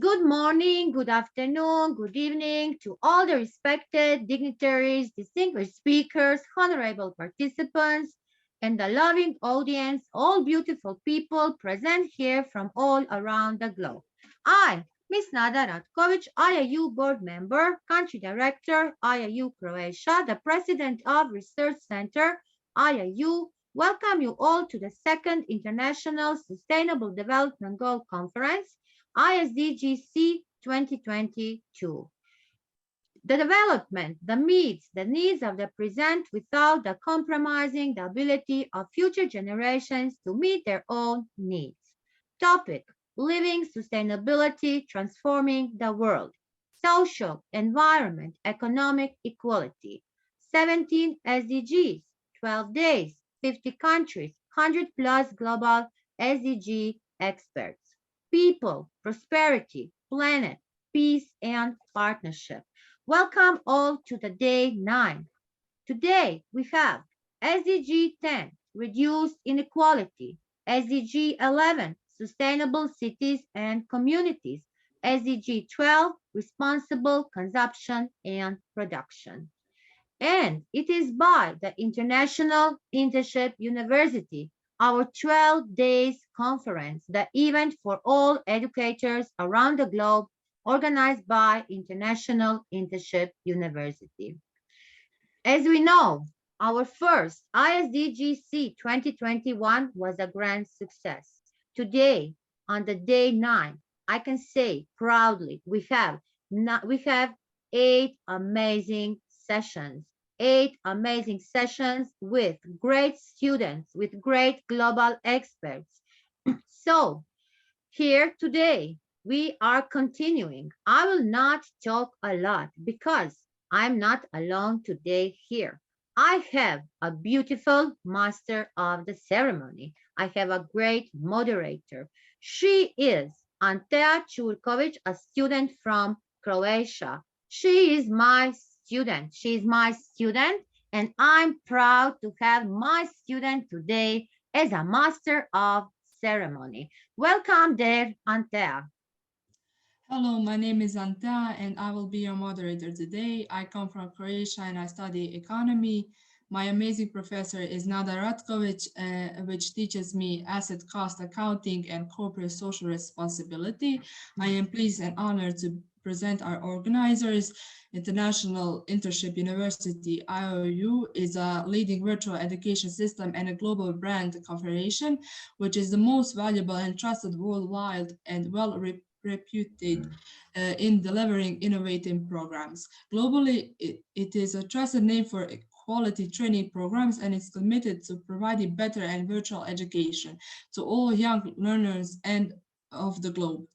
Good morning, good afternoon, good evening to all the respected dignitaries, distinguished speakers, honorable participants, and the loving audience, all beautiful people present here from all around the globe. I, Ms. Nada Ratkovic, IIU Board Member, Country Director, IIU Croatia, the President of Research Center, IIU, welcome you all to the second International Sustainable Development Goal Conference Iisdgc 2022. The development, the needs of the present without the compromising the ability of future generations to meet their own needs. Topic, living sustainability, transforming the world. Social, environment, economic equality. 17 SDGs, 12 days, 50 countries, 100 plus global SDG experts. People, prosperity, planet, peace, and partnership. Welcome all to the day 9. Today we have SDG 10, reduce inequality, SDG 11, sustainable cities and communities, SDG 12, responsible consumption and production. And it is by the International Internship University, our 12 days conference, the event for all educators around the globe, organized by International Internship University. As we know, our first ISDGC 2021 was a grand success. Today, on the day 9, I can say proudly we have 8 amazing sessions with great students, with great global experts. So here today, we are continuing. I will not talk a lot because I'm not alone today here. I have a beautiful master of the ceremony. I have a great moderator. She is Antea Churkovic, a student from Croatia. She is my student. She is my student, and I'm proud to have my student today as a master of ceremony. Welcome there, Antea. Hello, my name is Anta and I will be your moderator today. I come from Croatia and I study economy. My amazing professor is Nada Ratkovic, which teaches me asset cost accounting and corporate social responsibility. I am pleased and honored to present our organizers. International Internship University, IOU, is a leading virtual education system and a global brand confederation, which is the most valuable and trusted worldwide and reputed in delivering innovative programs. Globally, it is a trusted name for quality training programs and is committed to providing better and virtual education to all young learners and of the globe.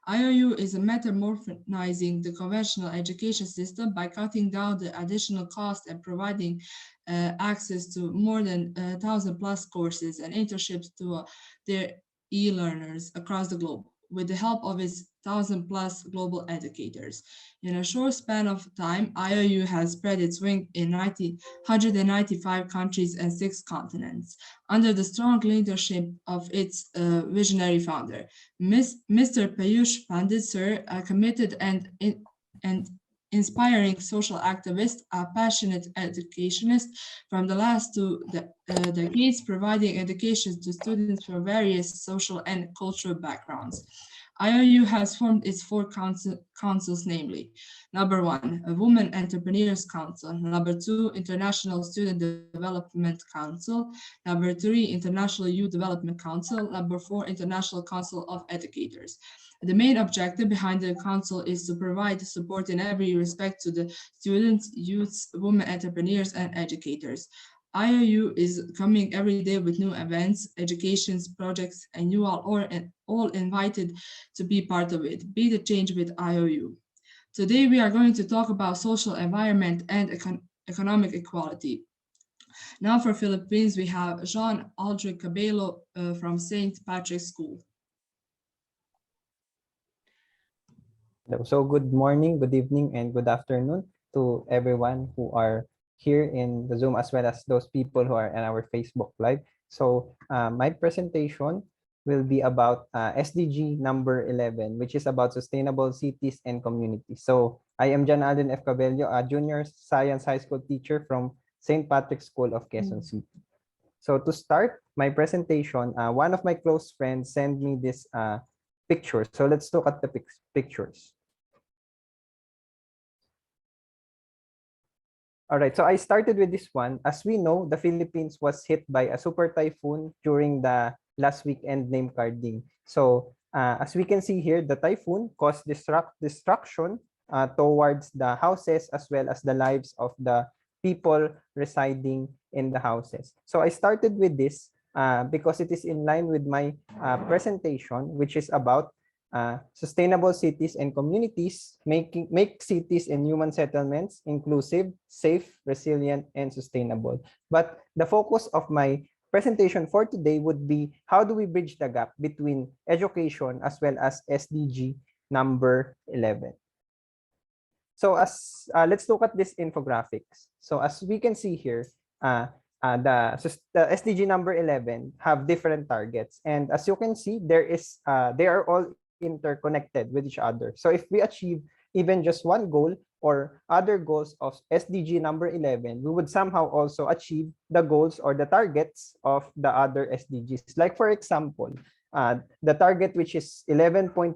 IOU is metamorphizing the conventional education system by cutting down the additional cost and providing access to more than 1,000 plus courses and internships to their e-learners across the globe with the help of its 1,000 plus global educators. In a short span of time, IOU has spread its wing in 195 countries and 6 continents, under the strong leadership of its visionary founder, Mr. Piyush Pandit, sir, a committed and inspiring social activist, a passionate educationist from the last 2 decades, providing education to students from various social and cultural backgrounds. IOU has formed its 4 councils, namely, number 1, a Women Entrepreneurs Council, number 2, International Student Development Council, number 3, International Youth Development Council, number 4, International Council of Educators. The main objective behind the council is to provide support in every respect to the students, youths, women entrepreneurs, and educators. IOU is coming every day with new events, educations, projects, and you are all invited to be part of it. Be the change with IOU. Today we are going to talk about social environment and economic equality. Now for Philippines, we have Jean Aldrich Cabello from St. Patrick's School. So good morning, good evening, and good afternoon to everyone who are here in the Zoom, as well as those people who are in our Facebook Live. So my presentation will be about SDG number 11, which is about sustainable cities and communities. So I am John Alden F. Cabello, a junior science high school teacher from St. Patrick's School of Quezon City. So to start my presentation, one of my close friends sent me this picture. So let's look at the pictures. All right, so I started with this one. As we know, the Philippines was hit by a super typhoon during the last weekend named Carding. So as we can see here, the typhoon caused destruction towards the houses as well as the lives of the people residing in the houses. So I started with this because it is in line with my presentation, which is about sustainable cities and communities, make cities and human settlements inclusive, safe, resilient, and sustainable. But the focus of my presentation for today would be how do we bridge the gap between education as well as SDG number 11. So as let's look at this infographics. So as we can see here, the SDG number 11 have different targets, and as you can see, they are all interconnected with each other. So if we achieve even just one goal or other goals of SDG number 11, we would somehow also achieve the goals or the targets of the other SDGs. Like for example, the target which is 11.1,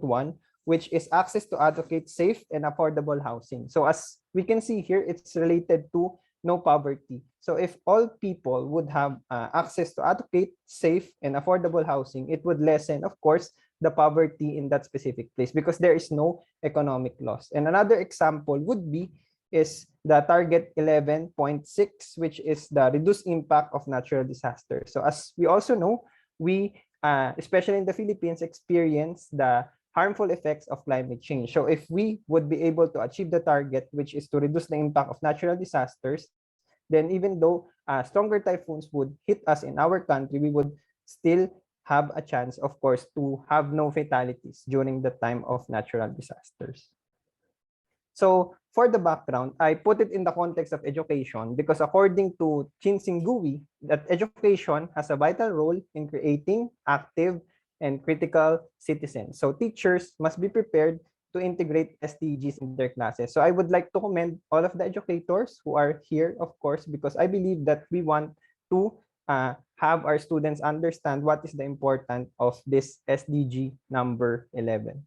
which is access to adequate, safe, and affordable housing. So as we can see here, it's related to no poverty. So if all people would have access to adequate, safe, and affordable housing, it would lessen, of course, the poverty in that specific place because there is no economic loss. And another example would be is the target 11.6, which is the reduced impact of natural disasters. So as we also know, we, especially in the Philippines, experience the harmful effects of climate change. So if we would be able to achieve the target, which is to reduce the impact of natural disasters, then even though stronger typhoons would hit us in our country, we would still have a chance, of course, to have no fatalities during the time of natural disasters. So for the background, I put it in the context of education because according to Gui, that education has a vital role in creating active and critical citizens. So teachers must be prepared to integrate SDGs in their classes. So I would like to commend all of the educators who are here, of course, because I believe that we want to have our students understand what is the importance of this SDG number 11.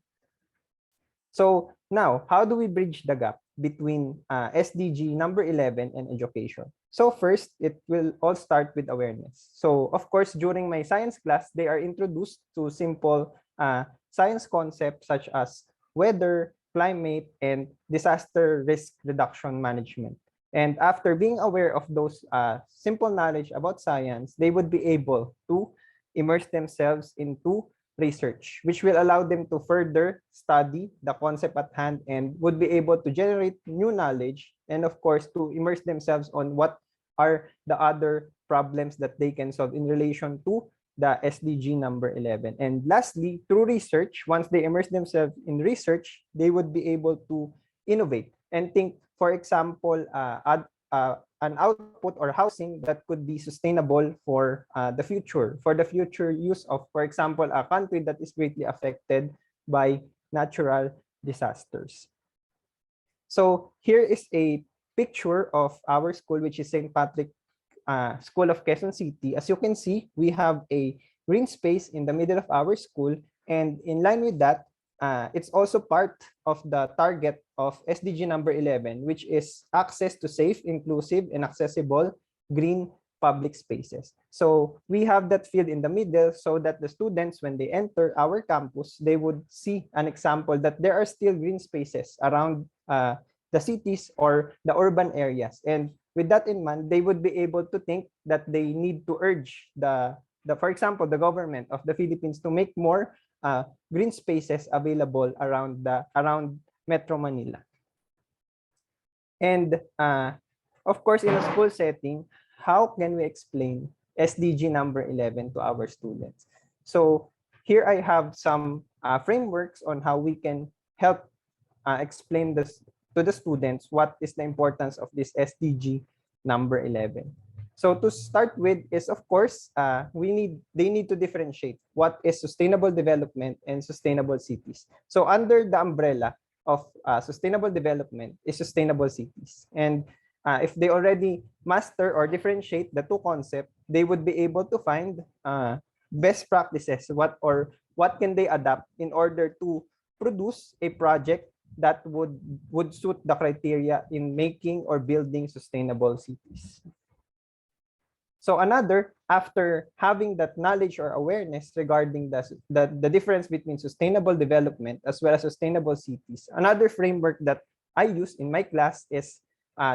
So now, how do we bridge the gap between SDG number 11 and education? So first, it will all start with awareness. So of course, during my science class, they are introduced to simple science concepts such as weather, climate, and disaster risk reduction management. And after being aware of those simple knowledge about science, they would be able to immerse themselves into research, which will allow them to further study the concept at hand and would be able to generate new knowledge and, of course, to immerse themselves on what are the other problems that they can solve in relation to the SDG number 11. And lastly, through research, once they immerse themselves in research, they would be able to innovate and think, for example, an output or housing that could be sustainable for the future use of, for example, a country that is greatly affected by natural disasters. So here is a picture of our school, which is St. Patrick School of Quezon City. As you can see, we have a green space in the middle of our school, and in line with that, it's also part of the target of SDG number 11, which is access to safe, inclusive, and accessible green public spaces. So we have that field in the middle so that the students, when they enter our campus, they would see an example that there are still green spaces around the cities or the urban areas. And with that in mind, they would be able to think that they need to urge for example, the government of the Philippines to make more green spaces available around Metro Manila. And of course, in a school setting, how can we explain SDG number 11 to our students? So here I have some frameworks on how we can help explain this to the students what is the importance of this SDG number 11. So to start with is, of course, they need to differentiate what is sustainable development and sustainable cities. So under the umbrella of sustainable development is sustainable cities. And if they already master or differentiate the two concepts, they would be able to find best practices, what can they adapt in order to produce a project that would suit the criteria in making or building sustainable cities. So another, after having that knowledge or awareness regarding the difference between sustainable development as well as sustainable cities, another framework that I use in my class is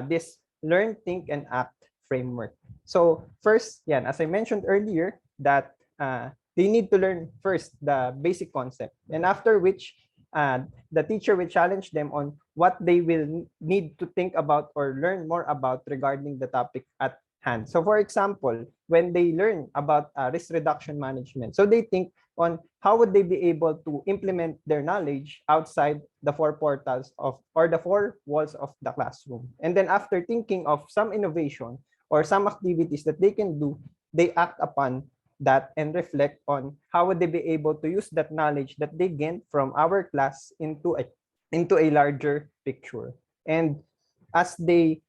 this learn, think, and act framework. So first, as I mentioned earlier, that they need to learn first the basic concept, and after which the teacher will challenge them on what they will need to think about or learn more about regarding the topic at hand. So for example, when they learn about risk reduction management, so they think on how would they be able to implement their knowledge outside the four portals of or the four walls of the classroom. And then after thinking of some innovation or some activities that they can do, they act upon that and reflect on how would they be able to use that knowledge that they gained from our class into a larger picture. And as they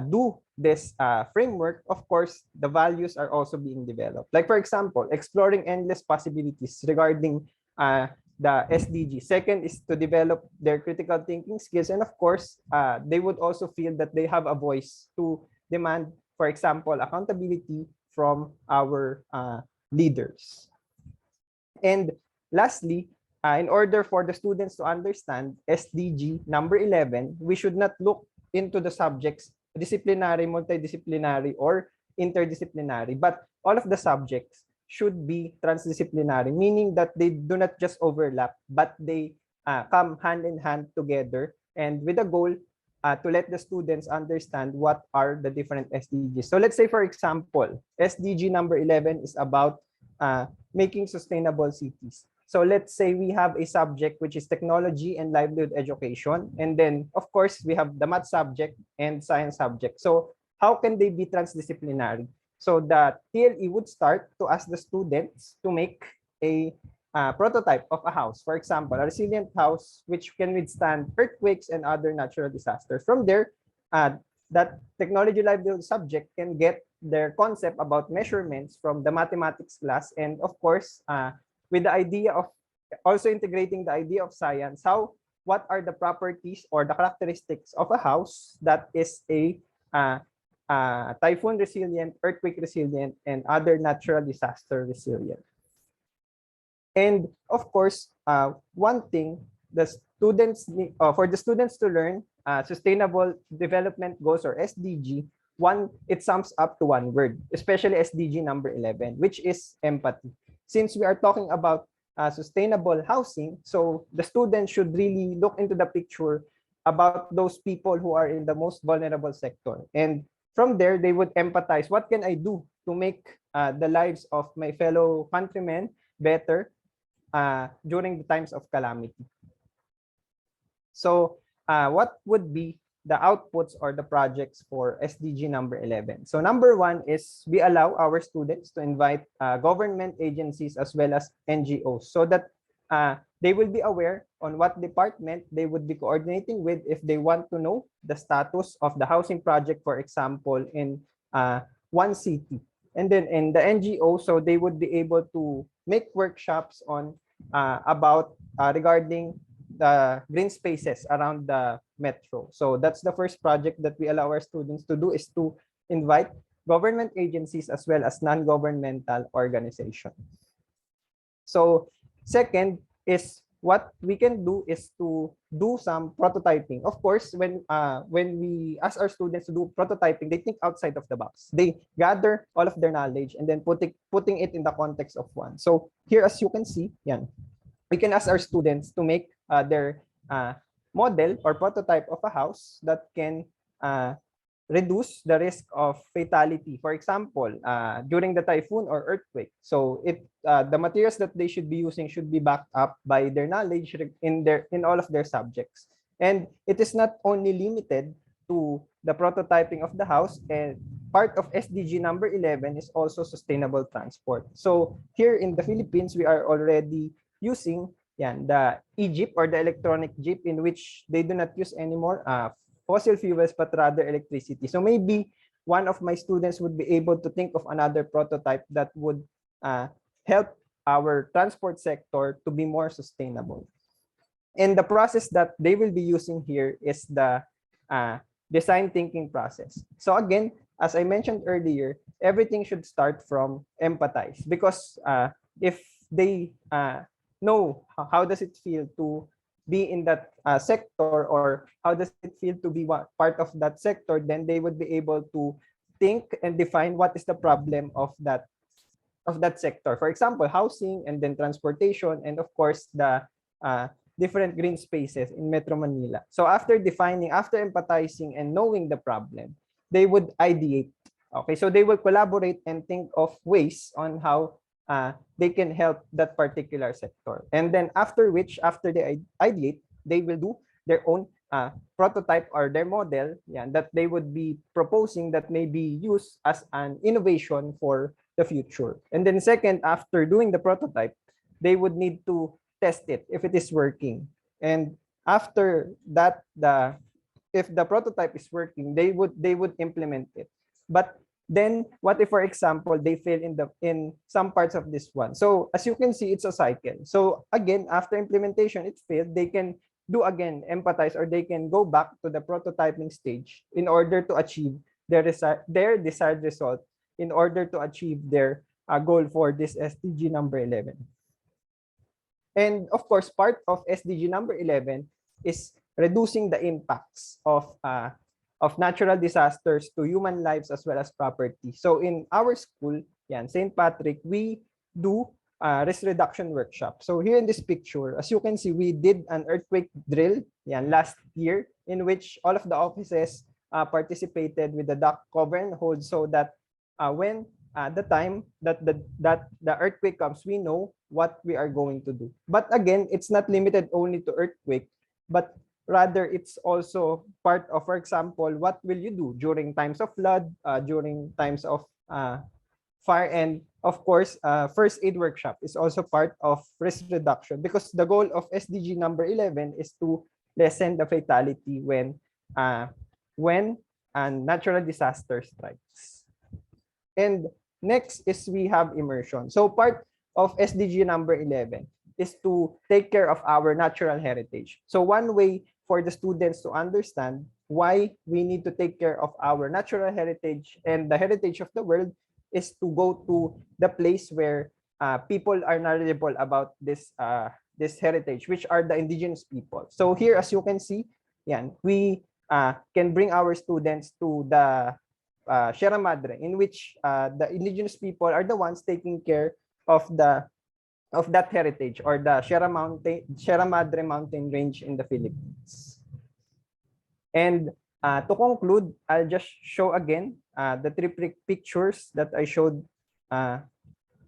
do this framework, of course, the values are also being developed. Like, for example, exploring endless possibilities regarding the SDG. Second is to develop their critical thinking skills. And of course, they would also feel that they have a voice to demand, for example, accountability from our leaders. And lastly, in order for the students to understand SDG number 11, we should not look into the subjects disciplinary, multidisciplinary, or interdisciplinary, but all of the subjects should be transdisciplinary, meaning that they do not just overlap, but they come hand in hand together, and with a goal to let the students understand what are the different SDGs. So let's say, for example, SDG number 11 is about making sustainable cities. So let's say we have a subject which is technology and livelihood education. And then, of course, we have the math subject and science subject. So how can they be transdisciplinary? So the TLE would start to ask the students to make a prototype of a house. For example, a resilient house which can withstand earthquakes and other natural disasters. From there, that technology livelihood subject can get their concept about measurements from the mathematics class. And of course, with the idea of also integrating the idea of science, what are the properties or the characteristics of a house that is a typhoon resilient, earthquake resilient, and other natural disaster resilient. And of course, one thing the students need, for the students to learn sustainable development goals or SDG, it sums up to one word, especially SDG number 11, which is empathy. Since we are talking about sustainable housing, so the students should really look into the picture about those people who are in the most vulnerable sector. And from there, they would empathize. What can I do to make the lives of my fellow countrymen better during the times of calamity? So what would be the outputs or the projects for SDG number 11? So number 1 is we allow our students to invite government agencies as well as NGOs so that they will be aware on what department they would be coordinating with if they want to know the status of the housing project, for example, in one city. And then in the NGO, so they would be able to make workshops on about regarding the green spaces around the metro. So that's the first project that we allow our students to do, is to invite government agencies as well as non-governmental organizations. So second is what we can do is to do some prototyping. Of course, when we ask our students to do prototyping, they think outside of the box. They gather all of their knowledge and then putting it in the context of one. So here, as you can see, we can ask our students to make their model or prototype of a house that can reduce the risk of fatality. For example, during the typhoon or earthquake. So the materials that they should be using should be backed up by their knowledge in all of their subjects. And it is not only limited to the prototyping of the house, and part of SDG number 11 is also sustainable transport. So here in the Philippines, we are already using the e-jeep or the electronic jeep, in which they do not use anymore fossil fuels but rather electricity. So maybe one of my students would be able to think of another prototype that would help our transport sector to be more sustainable. And the process that they will be using here is the design thinking process. So again, as I mentioned earlier, everything should start from empathize, because if they know how does it feel to be in that sector, or how does it feel to be part of that sector, then they would be able to think and define what is the problem of that sector. For example, housing, and then transportation, and of course the different green spaces in Metro Manila. So after defining, after empathizing and knowing the problem, they would ideate. Okay, so they will collaborate and think of ways on how they can help that particular sector. And then after they ideate, they will do their own prototype or their model that they would be proposing that may be used as an innovation for the future. And then second, after doing the prototype, they would need to test it if it is working. And after that, if the prototype is working, they would implement it. But then what if, for example, they fail in some parts of this one? So as you can see, it's a cycle. So again, after implementation, it failed, they can do again empathize, or they can go back to the prototyping stage in order to achieve their desired result, in order to achieve their goal for this SDG number 11. And of course, part of SDG number 11 is reducing the impacts of natural disasters to human lives as well as property. So in our school, St. Patrick, we do risk reduction workshop. So here in this picture, as you can see, we did an earthquake drill last year, in which all of the offices participated with the duct cover and hold, so that when the time that the earthquake comes, we know what we are going to do. But again, it's not limited only to earthquake, but rather it's also part of, for example, what will you do during times of flood, during times of fire, and of course, first aid workshop is also part of risk reduction, because the goal of SDG number 11 is to lessen the fatality when a natural disaster strikes. And next is we have immersion. So part of SDG number 11 is to take care of our natural heritage. So one way for the students to understand why we need to take care of our natural heritage and the heritage of the world is to go to the place where people are knowledgeable about this heritage, which are the indigenous people. So here, as you can see, we can bring our students to the Sierra Madre, in which the indigenous people are the ones taking care of that heritage, or the Sierra Madre mountain range in the Philippines. And to conclude, I'll just show again the three pictures that I showed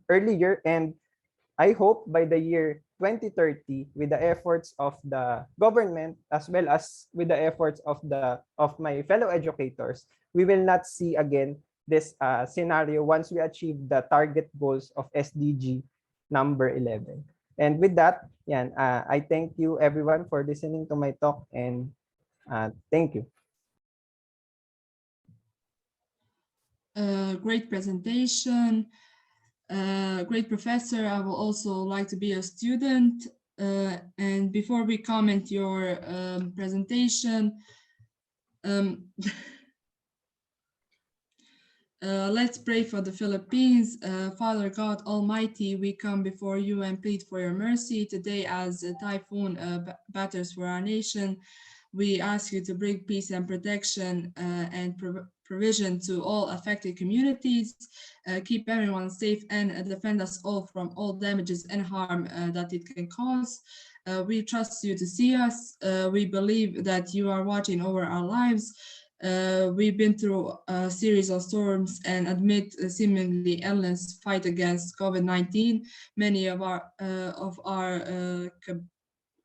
earlier, and I hope by the year 2030, with the efforts of the government as well as with the efforts of my fellow educators, we will not see again this scenario once we achieve the target goals of SDG number 11. And with that, I thank you everyone for listening to my talk, and thank you. Great presentation. Great professor. I will also like to be a student. And before we comment your presentation, let's pray for the Philippines. Father God Almighty, we come before you and plead for your mercy. Today, as a typhoon batters for our nation, we ask you to bring peace and protection and provision to all affected communities, keep everyone safe, and defend us all from all damages and harm that it can cause. We trust you to see us. We believe that you are watching over our lives. We've been through a series of storms, and amid a seemingly endless fight against COVID-19, many of our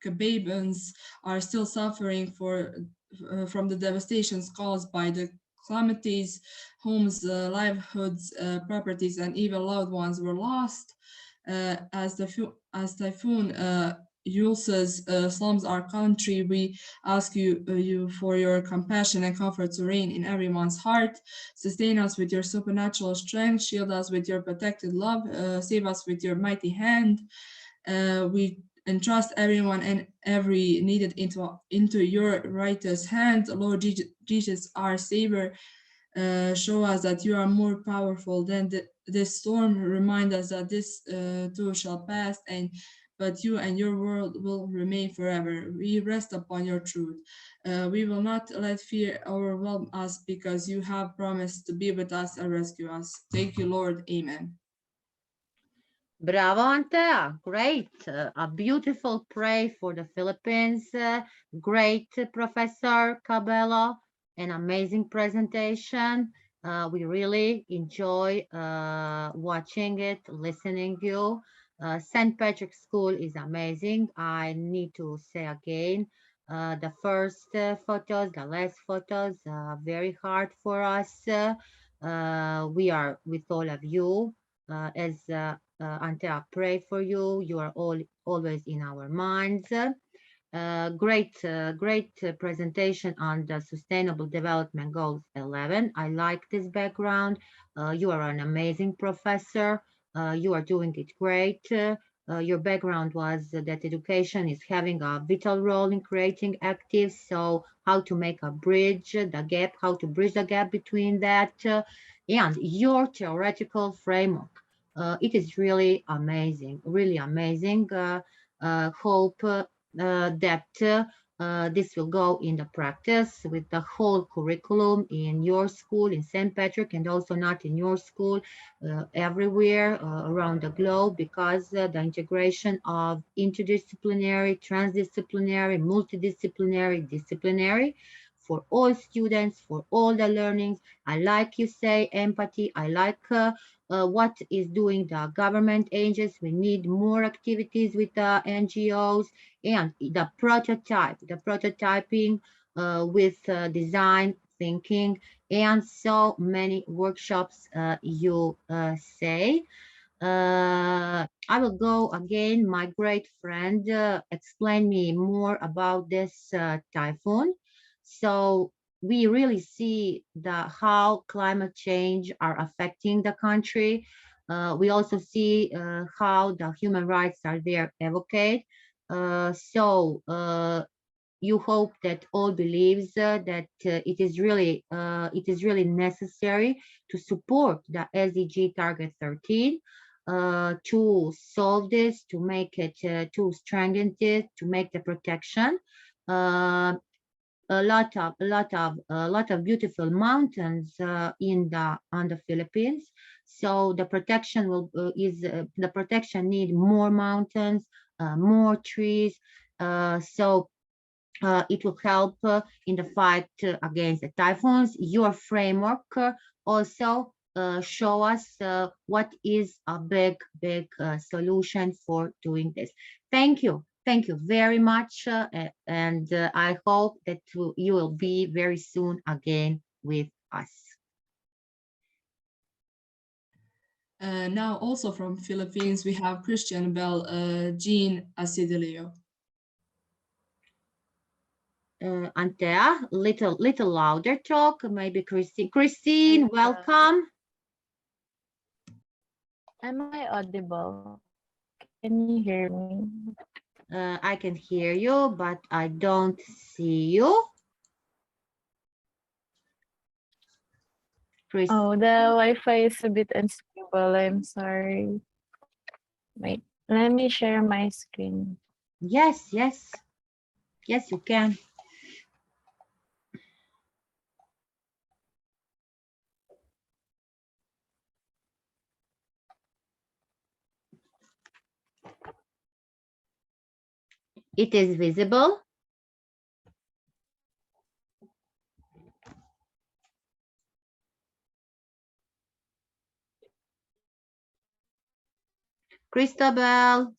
Cababans are still suffering from the devastations caused by the calamities, homes, livelihoods, properties, and even loved ones were lost. As Typhoon Iiu-Isdgc slums our country, we ask you for your compassion and comfort to reign in everyone's heart. Sustain us with your supernatural strength, shield us with your protected love, save us with your mighty hand. We entrust everyone and every needed into your righteous hand. Lord Jesus, our Savior, show us that you are more powerful than this storm. Remind us that this too shall pass, but you and your world will remain forever. We rest upon your truth. We will not let fear overwhelm us because you have promised to be with us and rescue us. Thank you, Lord. Amen. Bravo, Antea. Great. A beautiful pray for the Philippines. Great, Professor Cabello. An amazing presentation. We really enjoy watching it, listening you. St. Patrick's School is amazing. I need to say again, the first photos, the last photos, very hard for us. We are with all of you as Antea, pray for you. You are all always in our minds. Great presentation on the Sustainable Development Goals 11. I like this background. You are an amazing professor. You are doing it great. Your background was that education is having a vital role in creating actives. So how to make a bridge, the gap, how to bridge the gap between that, and your theoretical framework. It is really amazing, really amazing. Hope that this will go in the practice with the whole curriculum in your school, in St. Patrick, and also not in your school, everywhere around the globe, because the integration of interdisciplinary, transdisciplinary, multidisciplinary, disciplinary for all students, for all the learnings. I like you say empathy. I like what is doing the government agencies. We need more activities with the NGOs and the prototyping with design thinking and so many workshops you say. I will go again. My great friend explain me more about this typhoon. So we really see how climate change are affecting the country. We also see how the human rights are there evocate. You hope that all believes that it is really necessary to support the SDG target 13 to solve this, to make it, to strengthen it, to make the protection. A lot of beautiful mountains on the Philippines. So the protection the protection need more mountains, more trees. It will help in the fight against the typhoons. Your framework also show us what is a big solution for doing this. Thank you. Thank you very much. And I hope that you will be very soon again with us. Now also from Philippines, we have Christian Bell, Jean Asidilio. Antea, little louder talk, maybe Christine. Christine, welcome. Am I audible? Can you hear me? I can hear you, but I don't see you. Christine. Oh, the Wi-Fi is a bit unstable. I'm sorry. Wait, let me share my screen. Yes, you can. It is visible. Christabel,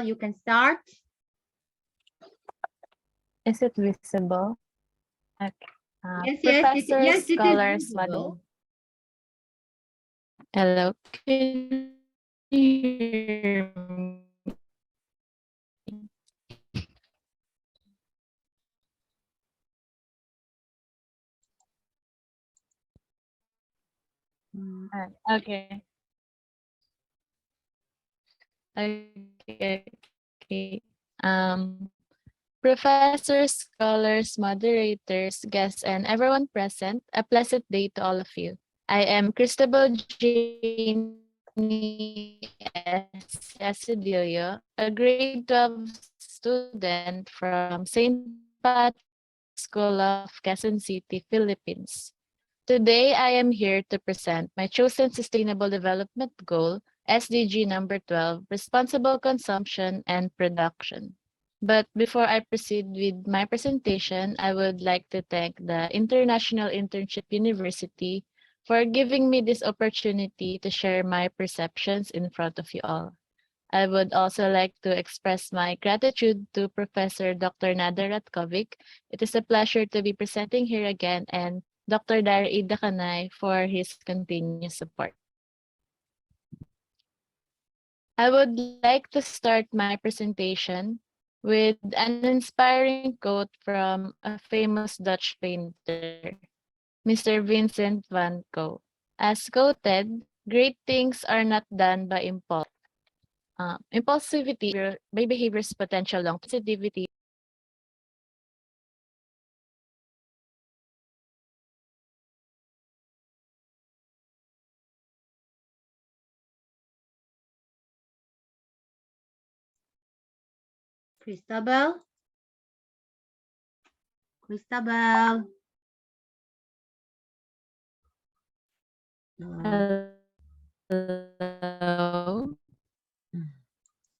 you can start. Is it visible? Okay. Yes, Professors, yes, it is scholars, visible. hello, can you hear me? Mm. Okay. Okay. Professors, scholars, moderators, guests, and everyone present, a pleasant day to all of you. I am Cristobal Janie Asidilio, a grade 12 student from St. Pat's School of Quezon City, Philippines. Today, I am here to present my chosen Sustainable Development Goal, SDG number 12, responsible consumption and production. But before I proceed with my presentation, I would like to thank the International Internship University for giving me this opportunity to share my perceptions in front of you all. I would also like to express my gratitude to Professor Dr. Nada Ratkovic. It is a pleasure to be presenting here again, and Dr. Iiu-Isdgc for his continuous support. I would like to start my presentation with an inspiring quote from a famous Dutch painter, Mr. Vincent van Gogh. As quoted, great things are not done by impulse. Impulsivity by behavior's potential long-term sensitivity. Christabel? Christabel? Hello.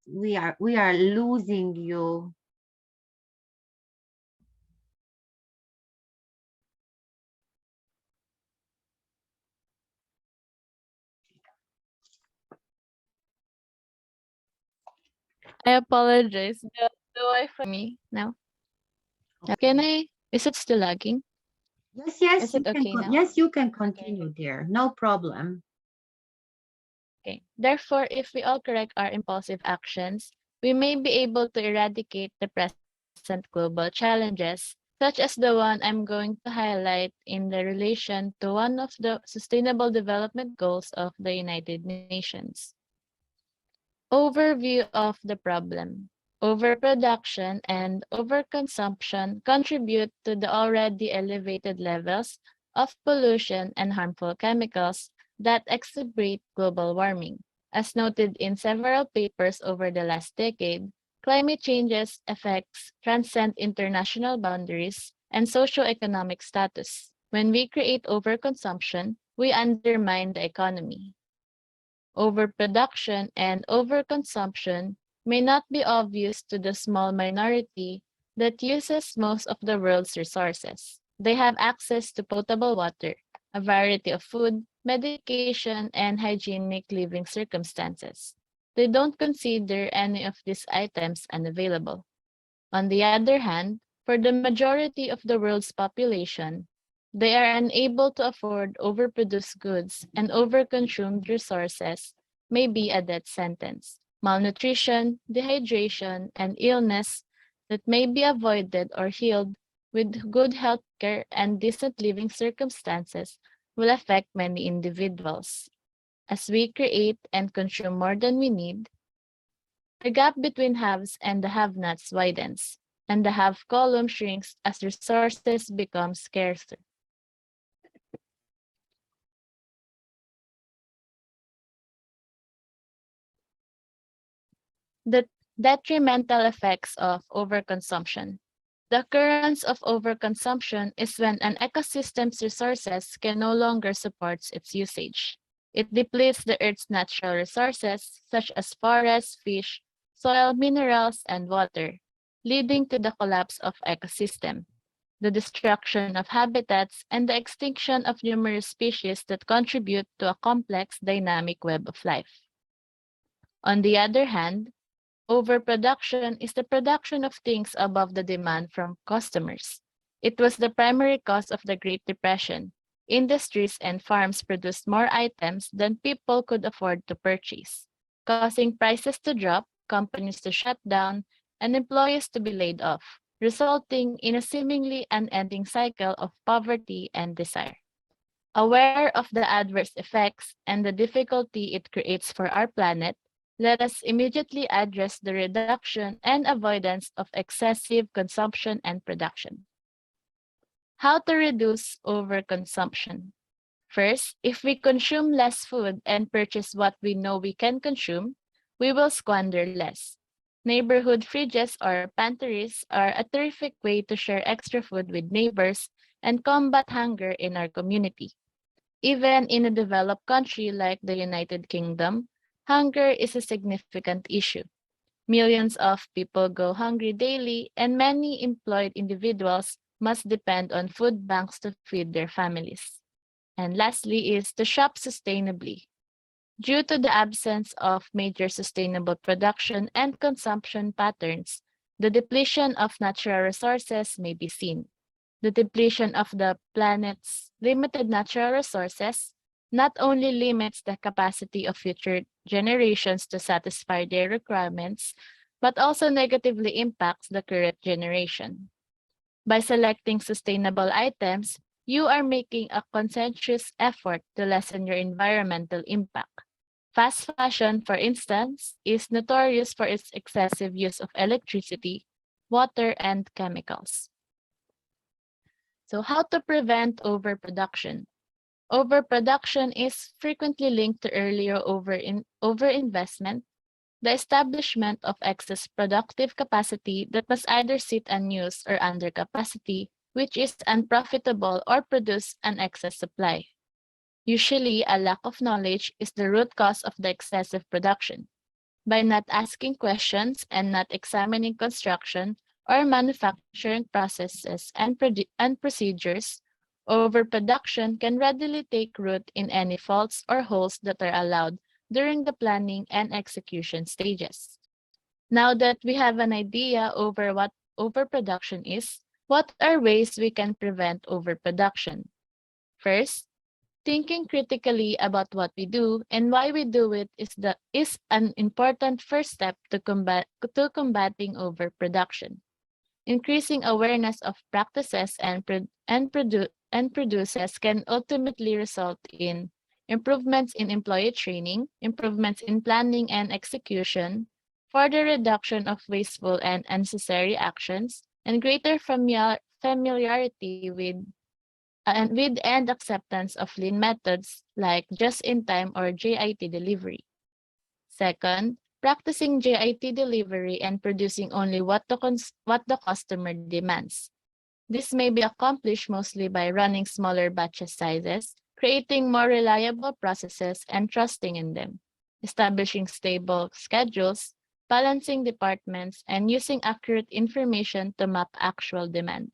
We are losing you. I apologize. The Wi-Fi me now. Can Okay. I? Is it still lagging? Yes, yes, Is it you can okay now? yes, you can Okay. continue there. No problem. Okay. Therefore, if we all correct our impulsive actions, we may be able to eradicate the present global challenges, such as the one I'm going to highlight in the relation to one of the Sustainable Development Goals of the United Nations. Overview of the problem. Overproduction and overconsumption contribute to the already elevated levels of pollution and harmful chemicals that exacerbate global warming. As noted in several papers over the last decade, climate change's effects transcend international boundaries and socioeconomic status. When we create overconsumption, we undermine the economy. Overproduction and overconsumption may not be obvious to the small minority that uses most of the world's resources. They have access to potable water, a variety of food, medication, and hygienic living circumstances. They don't consider any of these items unavailable. On the other hand, for the majority of the world's population, they are unable to afford overproduced goods and overconsumed resources may be a death sentence. Malnutrition, dehydration, and illness that may be avoided or healed with good health care and decent living circumstances will affect many individuals. As we create and consume more than we need, the gap between haves and the have-nots widens, and the have column shrinks as resources become scarcer. The detrimental effects of overconsumption. The occurrence of overconsumption is when an ecosystem's resources can no longer support its usage. It depletes the Earth's natural resources, such as forests, fish, soil, minerals, and water, leading to the collapse of ecosystem, the destruction of habitats, and the extinction of numerous species that contribute to a complex dynamic web of life. On the other hand, overproduction is the production of things above the demand from customers. It was the primary cause of the Great Depression. Industries and farms produced more items than people could afford to purchase, causing prices to drop, companies to shut down, and employees to be laid off, resulting in a seemingly unending cycle of poverty and desire. Aware of the adverse effects and the difficulty it creates for our planet, let us immediately address the reduction and avoidance of excessive consumption and production. How to reduce overconsumption? First, if we consume less food and purchase what we know we can consume, we will squander less. Neighborhood fridges or pantries are a terrific way to share extra food with neighbors and combat hunger in our community. Even in a developed country like the United Kingdom, hunger is a significant issue. Millions of people go hungry daily, and many employed individuals must depend on food banks to feed their families. And lastly is to shop sustainably. Due to the absence of major sustainable production and consumption patterns, the depletion of natural resources may be seen. The depletion of the planet's limited natural resources not only limits the capacity of future generations to satisfy their requirements, but also negatively impacts the current generation. By selecting sustainable items, you are making a conscientious effort to lessen your environmental impact. Fast fashion, for instance, is notorious for its excessive use of electricity, water, and chemicals. So, how to prevent overproduction? Overproduction is frequently linked to earlier overinvestment, the establishment of excess productive capacity that must either sit unused or under capacity, which is unprofitable or produce an excess supply. Usually, a lack of knowledge is the root cause of the excessive production. By not asking questions and not examining construction or manufacturing processes and procedures, overproduction can readily take root in any faults or holes that are allowed during the planning and execution stages. Now that we have an idea over what overproduction is, what are ways we can prevent overproduction? First, thinking critically about what we do and why we do it is an important first step to combating overproduction. Increasing awareness of practices and produces can ultimately result in improvements in employee training, improvements in planning and execution, further reduction of wasteful and unnecessary actions, and greater familiarity with and acceptance of lean methods like just-in-time or JIT delivery. Second, practicing JIT delivery and producing only what the customer demands. This may be accomplished mostly by running smaller batch sizes, creating more reliable processes, and trusting in them, establishing stable schedules, balancing departments, and using accurate information to map actual demand.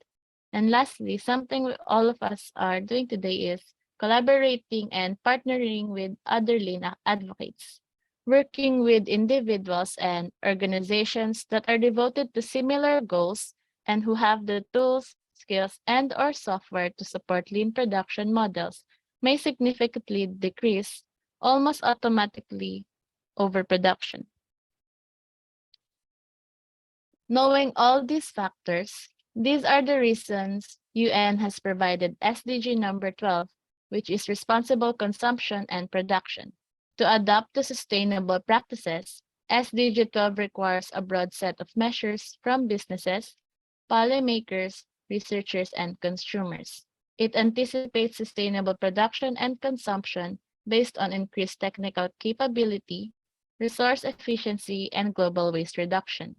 And lastly, something all of us are doing today is collaborating and partnering with other lean advocates, working with individuals and organizations that are devoted to similar goals and who have the tools, skills, and or software to support lean production models may significantly decrease, almost automatically, overproduction. Knowing all these factors, these are the reasons UN has provided SDG number 12, which is responsible consumption and production. To adopt to sustainable practices, SDG 12 requires a broad set of measures from businesses, policymakers, researchers, and consumers. It anticipates sustainable production and consumption based on increased technical capability, resource efficiency, and global waste reduction.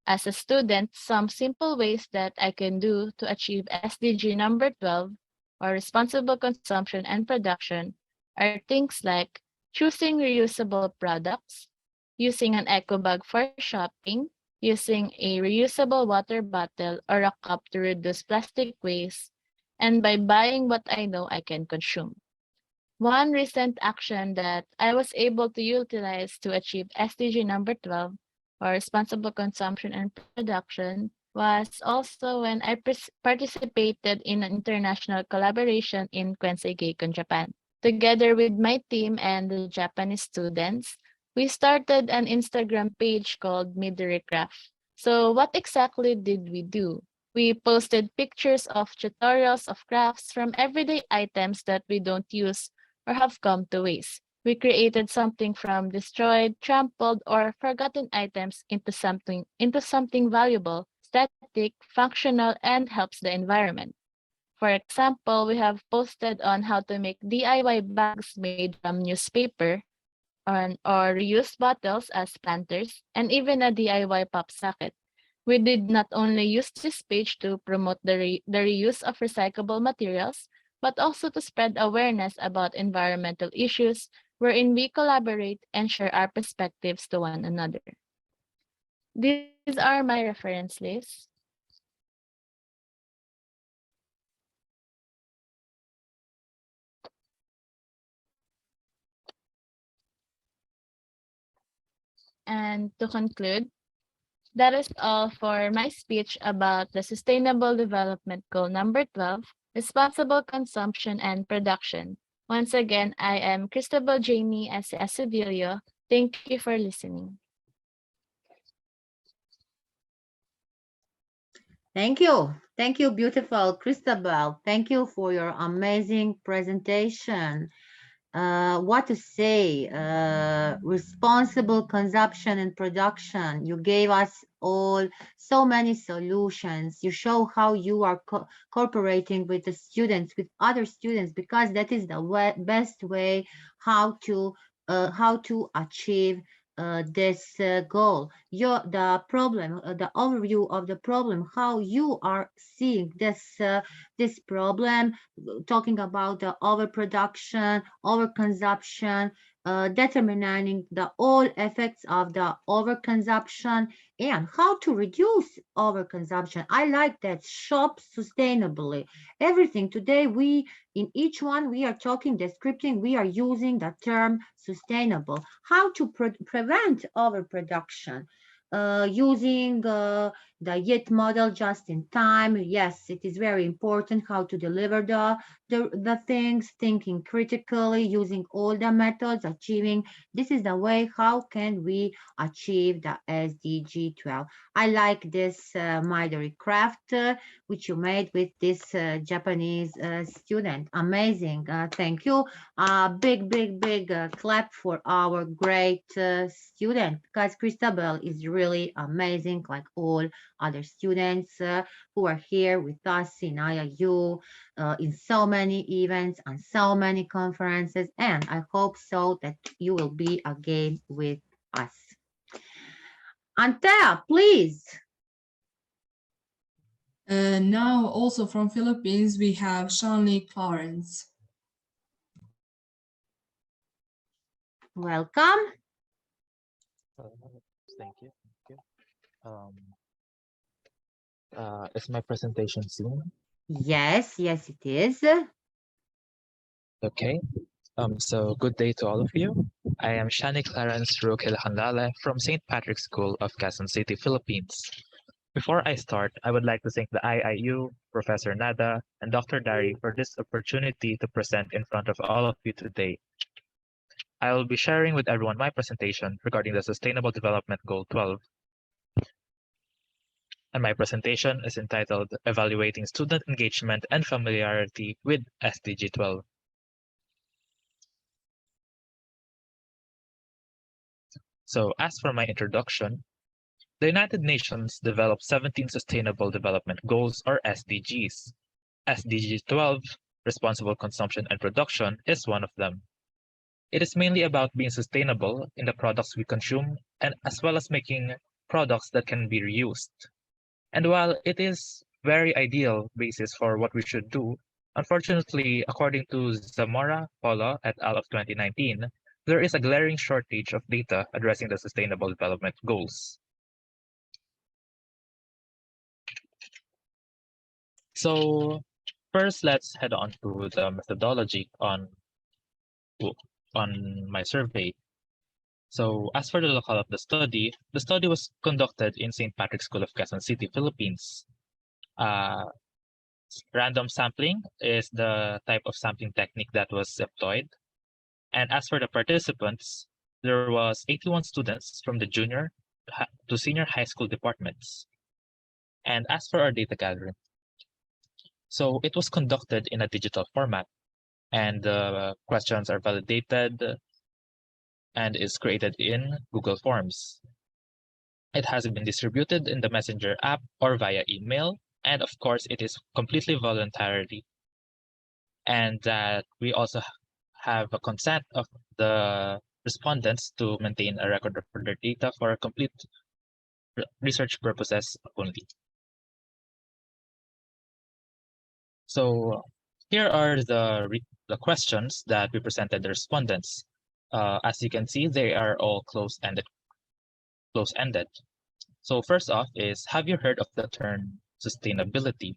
As a student, some simple ways that I can do to achieve SDG number 12, or responsible consumption and production, are things like choosing reusable products, using an eco bag for shopping, using a reusable water bottle or a cup to reduce plastic waste, and by buying what I know I can consume. One recent action that I was able to utilize to achieve SDG number 12, or responsible consumption and production, was also when I participated in an international collaboration in Quincy-Gakon, Japan. Together with my team and the Japanese students, we started an Instagram page called Midori Craft. So what exactly did we do? We posted pictures of tutorials of crafts from everyday items that we don't use or have come to waste. We created something from destroyed, trampled, or forgotten items into something valuable, static, functional, and helps the environment. For example, we have posted on how to make DIY bags made from newspaper or reused bottles as planters, and even a DIY pop socket. We did not only use this page to promote the reuse of recyclable materials, but also to spread awareness about environmental issues, wherein we collaborate and share our perspectives to one another. These are my reference lists. And to conclude, that is all for my speech about the Sustainable Development Goal number 12, responsible consumption and production. Once again, I am Cristobal Jamie Acevedo. Thank you for listening. Thank you. Thank you, beautiful Christabel. Thank you for your amazing presentation. What to say? Responsible consumption and production. You gave us all so many solutions. You show how you are cooperating with the students, with other students, because that is the best way how to achieve this goal. The problem, the overview of the problem, how you are seeing this problem, talking about the overproduction, overconsumption, determining the all effects of the overconsumption and how to reduce overconsumption. I like that. Shop sustainably. Everything today in each one we are talking, descripting, we are using the term sustainable. How to prevent overproduction. Using the YIT model just in time. Yes, it is very important how to deliver the things, thinking critically, using all the methods, achieving. This is the way how can we achieve the SDG 12. I like this Midori craft which you made with this Japanese student. Amazing. Thank you. Big clap for our great student because Christabel is really amazing like all other students who are here with us in IIU in so many events and so many conferences, and I hope so that you will be again with us. Antea, please. Now also from Philippines, we have Shanley Clarence. Welcome. Thank you. Is my presentation seen? Yes, it is. Okay. So good day to all of you. I am Shani Clarence Roquel from St. Patrick's School of Quezon City, Philippines. Before I start, I would like to thank the IIU, Professor Nada, and Dr. Dari for this opportunity to present in front of all of you today. I will be sharing with everyone my presentation regarding the Sustainable Development Goal 12. And my presentation is entitled Evaluating Student Engagement and Familiarity with SDG 12. So as for my introduction, the United Nations developed 17 Sustainable Development Goals or SDGs. SDG 12, Responsible Consumption and Production, is one of them. It is mainly about being sustainable in the products we consume and as well as making products that can be reused. And while it is very ideal basis for what we should do, unfortunately, according to Zamora, Paula et al. Of 2019, there is a glaring shortage of data addressing the Sustainable Development Goals. So first, let's head on to the methodology on my survey. So as for the locale of the study was conducted in St. Patrick's School of Quezon City, Philippines. Random sampling is the type of sampling technique that was employed. And as for the participants, there was 81 students from the junior to senior high school departments. And as for our data gathering, so it was conducted in a digital format, and the questions are validated and is created in Google Forms. It has been distributed in the Messenger app or via email, and of course, it is completely voluntary. And that we also have a consent of the respondents to maintain a record of their data for complete research purposes only. So here are the questions that we presented the respondents. As you can see, they are all close-ended. So first off is, have you heard of the term sustainability?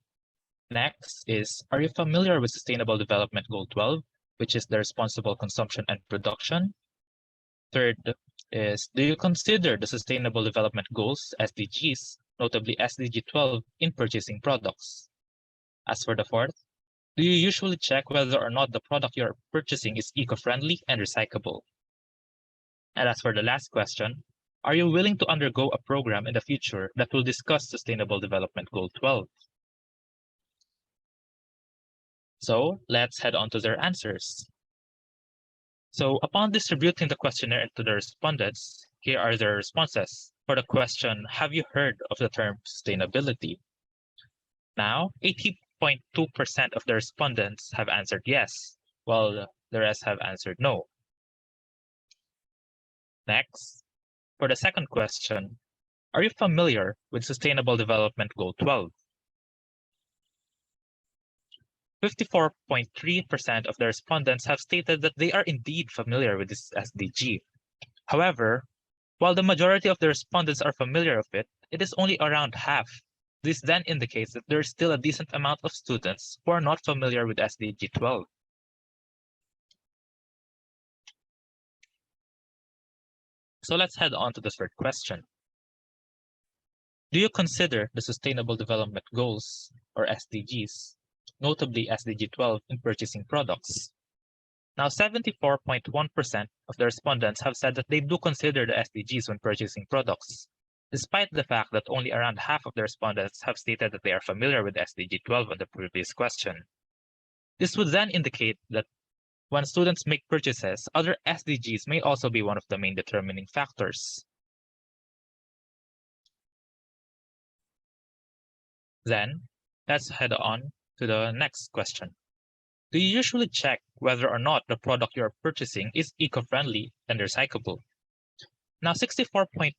Next is, are you familiar with Sustainable Development Goal 12, which is the responsible consumption and production? Third is, do you consider the Sustainable Development Goals, SDGs, notably SDG 12, in purchasing products? As for the fourth, do you usually check whether or not the product you're purchasing is eco-friendly and recyclable? And as for the last question, are you willing to undergo a program in the future that will discuss Sustainable Development Goal 12? So let's head on to their answers. So upon distributing the questionnaire to the respondents, here are their responses. For the question, have you heard of the term sustainability? Now, 80.2% of the respondents have answered yes, while the rest have answered no. Next, for the second question, are you familiar with Sustainable Development Goal 12? 54.3% of the respondents have stated that they are indeed familiar with this SDG. However, while the majority of the respondents are familiar with it, it is only around half. This then indicates that there is still a decent amount of students who are not familiar with SDG 12. So let's head on to the third question. Do you consider the Sustainable Development Goals, or SDGs, notably SDG 12, in purchasing products? Now, 74.1% of the respondents have said that they do consider the SDGs when purchasing products, despite the fact that only around half of the respondents have stated that they are familiar with SDG 12 on the previous question. This would then indicate that when students make purchases, other SDGs may also be one of the main determining factors. Then, let's head on to the next question. Do you usually check whether or not the product you're purchasing is eco-friendly and recyclable? Now, 64.2%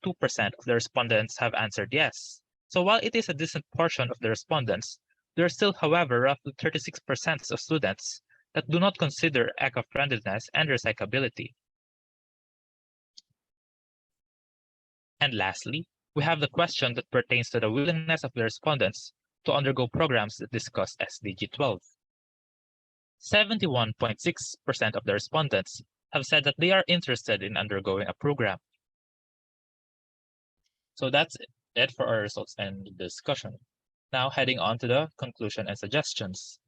of the respondents have answered yes. So while it is a decent portion of the respondents, there are still, however, roughly 36% of students that do not consider eco-friendliness and recyclability. And lastly, we have the question that pertains to the willingness of the respondents to undergo programs that discuss SDG 12. 71.6% of the respondents have said that they are interested in undergoing a program. So that's it for our results and discussion. Now heading on to the conclusion and suggestions.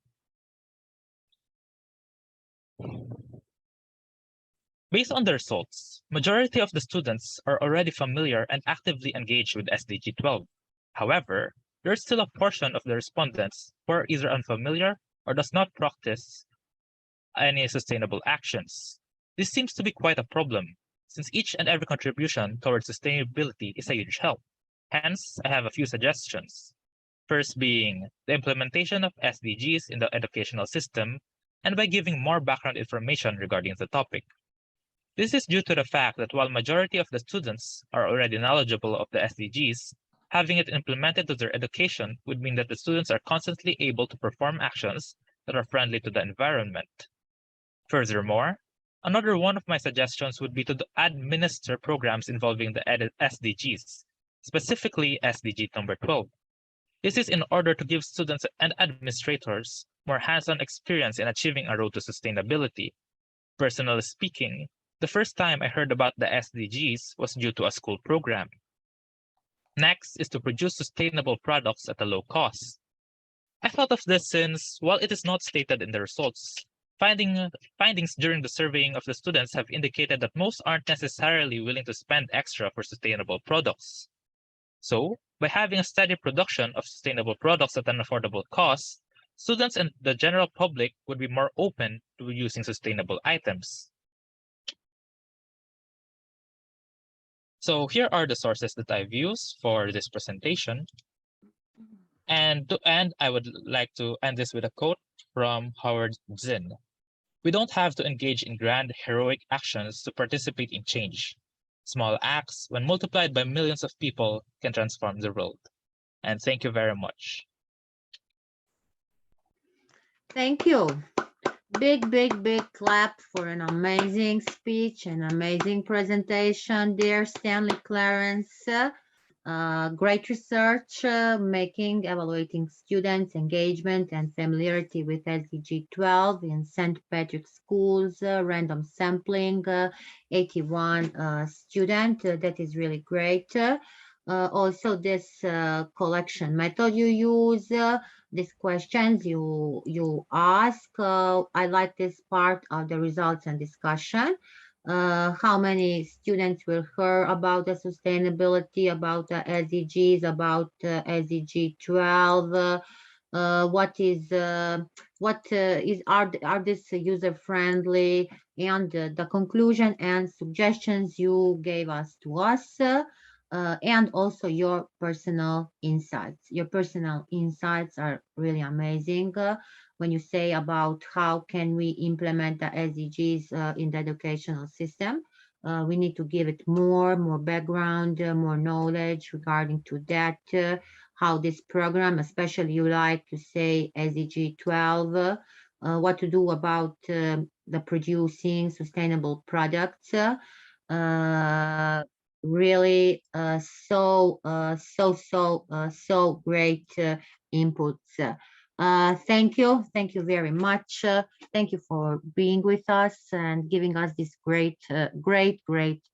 Based on the results, majority of the students are already familiar and actively engaged with SDG 12. However, there is still a portion of the respondents who are either unfamiliar or does not practice any sustainable actions. This seems to be quite a problem, since each and every contribution towards sustainability is a huge help. Hence, I have a few suggestions. First being the implementation of SDGs in the educational system, and by giving more background information regarding the topic. This is due to the fact that while majority of the students are already knowledgeable of the SDGs, having it implemented to their education would mean that the students are constantly able to perform actions that are friendly to the environment. Furthermore, another one of my suggestions would be to administer programs involving the SDGs, specifically SDG number 12. This is in order to give students and administrators more hands-on experience in achieving a road to sustainability. Personally speaking, The first time I heard about the SDGs was due to a school program. Next is to produce sustainable products at a low cost. I thought of this since, while it is not stated in the results, findings during the surveying of the students have indicated that most aren't necessarily willing to spend extra for sustainable products. So, by having a steady production of sustainable products at an affordable cost, students and the general public would be more open to using sustainable items. So here are the sources that I've used for this presentation. And I would like to end this with a quote from Howard Zinn. We don't have to engage in grand heroic actions to participate in change. Small acts, when multiplied by millions of people, can transform the world. And thank you very much. Thank you. Big, big, big clap for an amazing speech, an amazing presentation, dear Stanley Clarence. Great research, evaluating students' engagement and familiarity with SDG 12 in St. Patrick's schools, random sampling, 81 students. That is really great. Also, this collection method you use, these questions you ask. I like this part of the results and discussion. How many students will hear about the sustainability, about the SDGs, about SDG 12? Are this user friendly? And the conclusion and suggestions you gave us to us. And also your personal insights. Your personal insights are really amazing. When you say about how can we implement the SDGs in the educational system, we need to give it more background, more knowledge regarding to that, how this program, especially you like to say SDG 12, what to do about the producing sustainable products. Really so great inputs. Thank you very much. Thank you for being with us and giving us this great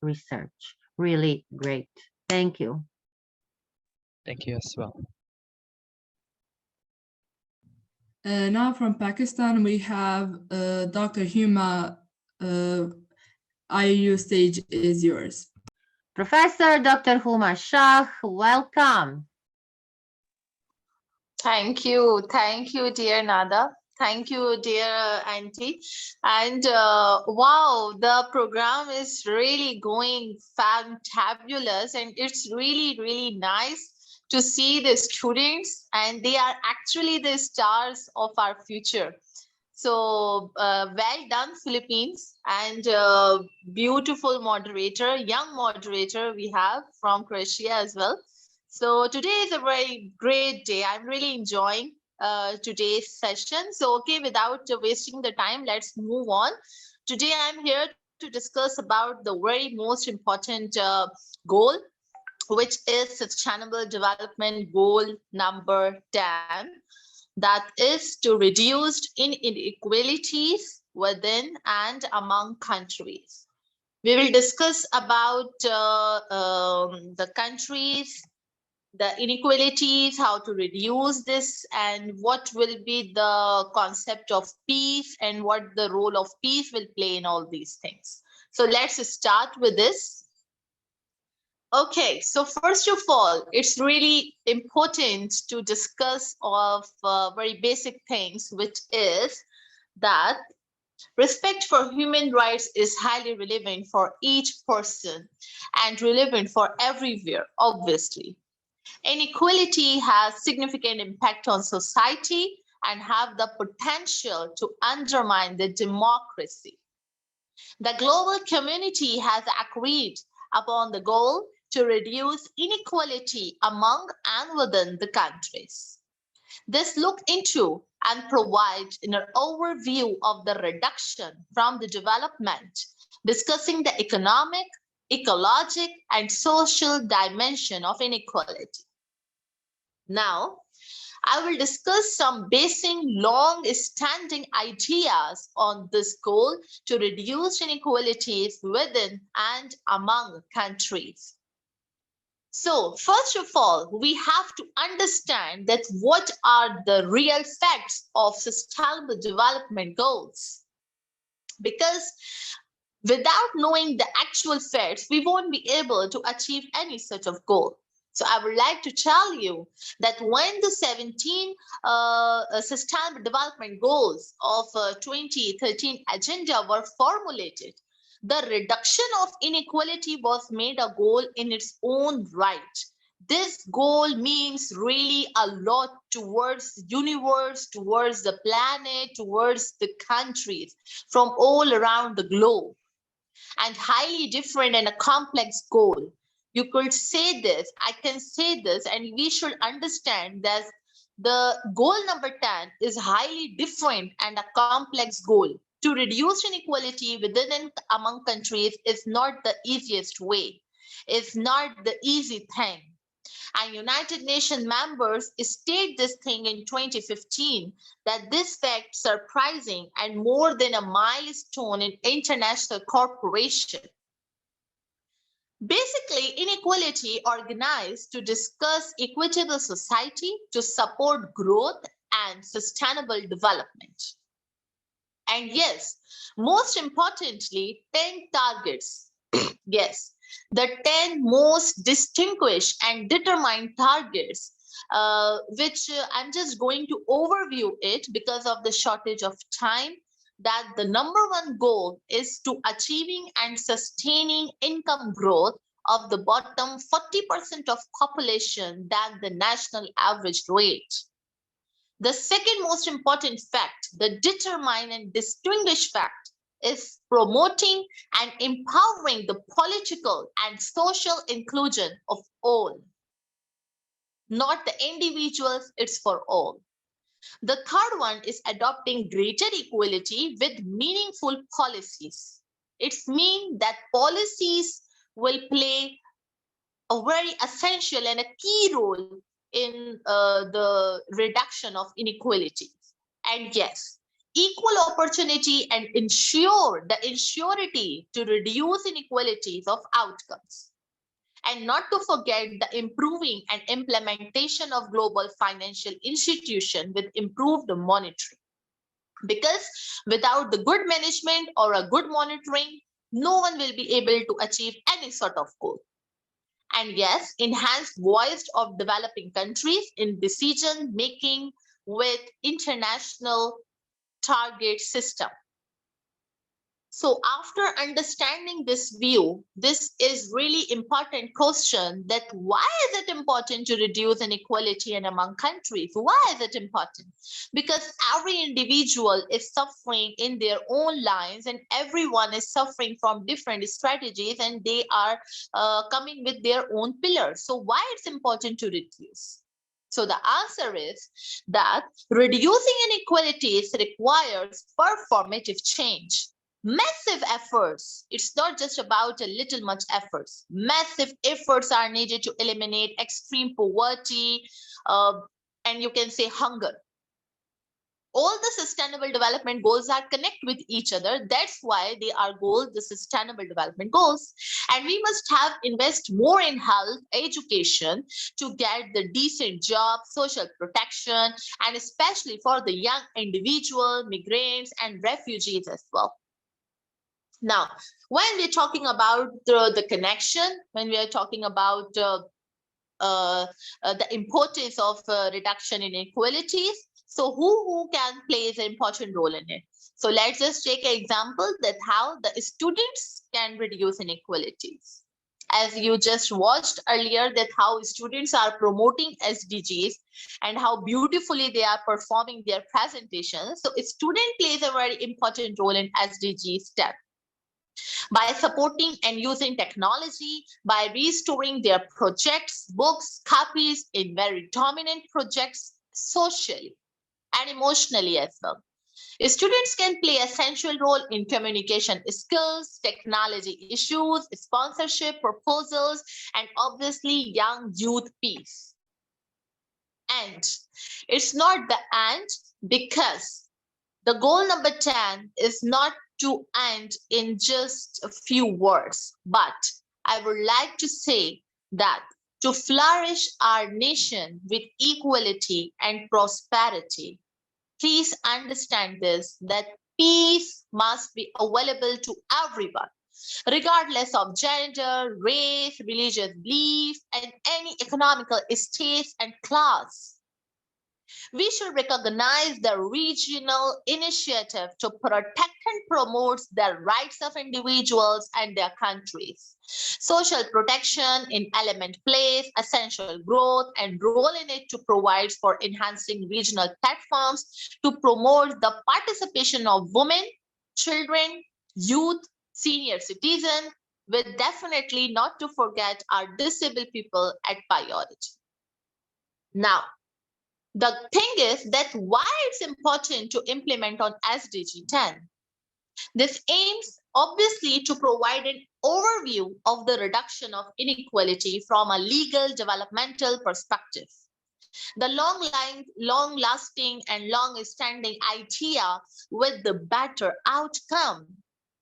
research. Really great. Thank you. Thank you as well. Now from Pakistan, we have Dr. Huma. Iiu, stage is yours. Professor Dr. Huma Shah, welcome. Thank you, dear Nada. Thank you, dear Auntie. And wow, the program is really going fantabulous, and it's really nice to see the students, and they are actually the stars of our future. So well done, Philippines, and beautiful moderator, young moderator we have from Croatia as well. So today is a very great day. I'm really enjoying today's session. So okay, without wasting the time, let's move on. Today I'm here to discuss about the very most important goal, which is Sustainable Development Goal number 10. That is to reduce inequalities within and among countries. We will discuss about the countries, the inequalities, how to reduce this, and what will be the concept of peace and what the role of peace will play in all these things. So let's start with this. Okay, so first of all, it's really important to discuss of very basic things, which is that respect for human rights is highly relevant for each person and relevant for everywhere, obviously. Inequality has significant impact on society and have the potential to undermine the democracy. The global community has agreed upon the goal to reduce inequality among and within the countries. This look into and provide an overview of the reduction from the development, discussing the economic, ecologic, and social dimension of inequality. Now, I will discuss some basic long-standing ideas on this goal to reduce inequalities within and among countries. So, first of all, we have to understand that what are the real facts of sustainable development goals. Because without knowing the actual facts, we won't be able to achieve any such of goal. So I would like to tell you that when the 17 Sustainable Development Goals of 2013 agenda were formulated, the reduction of inequality was made a goal in its own right. This goal means really a lot towards the universe, towards the planet, towards the countries from all around the globe, and highly different and a complex goal. You could say this, I can say this, and we should understand that the goal number 10 is highly different and a complex goal. To reduce inequality within and among countries is not the easiest way. It's not the easy thing. And United Nations members state this thing in 2015 that this fact surprising and more than a milestone in international cooperation. Basically, inequality organized to discuss equitable society to support growth and sustainable development. And yes, most importantly, 10 targets. Yes, the 10 most distinguished and determined targets, which I'm just going to overview it because of the shortage of time, that the number one goal is to achieving and sustaining income growth of the bottom 40% of population than the national average rate. The second most important fact, the determined and distinguished fact, is promoting and empowering the political and social inclusion of all. Not the individuals, it's for all. The third one is adopting greater equality with meaningful policies. It's mean that policies will play a very essential and a key role in the reduction of inequalities. And yes, equal opportunity and ensure the insurity to reduce inequalities of outcomes. And not to forget the improving and implementation of global financial institution with improved monitoring. Because without the good management or a good monitoring, no one will be able to achieve any sort of goal. And yes, enhanced voice of developing countries in decision making with international target system. So after understanding this view, this is really important question that why is it important to reduce inequality and among countries? Why is it important? Because every individual is suffering in their own lives and everyone is suffering from different strategies and they are coming with their own pillars. So why it's important to reduce? So the answer is that reducing inequalities requires performative change. Massive efforts. It's not just about a little much efforts. Massive efforts are needed to eliminate extreme poverty and you can say hunger. All the sustainable development goals are connected with each other. That's why they are called the sustainable development goals. And we must have invest more in health, education to get the decent job, social protection, and especially for the young individual, migrants, and refugees as well. Now, when we're talking about the connection, when we are talking about the importance of reduction in inequalities, so who can play an important role in it? So let's just take an example that how the students can reduce inequalities. As you just watched earlier, that how students are promoting SDGs and how beautifully they are performing their presentations. So a student plays a very important role in SDG step. By supporting and using technology, by restoring their projects, books, copies in very dominant projects socially and emotionally as well. Students can play a central role in communication skills, technology issues, sponsorship proposals, and obviously young youth peace. end. It's not the end because the goal number 10 is not to end in just a few words, but I would like to say that to flourish our nation with equality and prosperity, please understand this, that peace must be available to everyone, regardless of gender, race, religious belief, and any economical status and class. We should recognize the regional initiative to protect and promote the rights of individuals and their countries. Social protection in element plays essential growth and role in it to provide for enhancing regional platforms to promote the participation of women, children, youth, senior citizens, with definitely not to forget our disabled people at priority. Now, the thing is that why it's important to implement on SDG 10. This aims obviously to provide an overview of the reduction of inequality from a legal developmental perspective. The long-lasting and long-standing idea with the better outcome.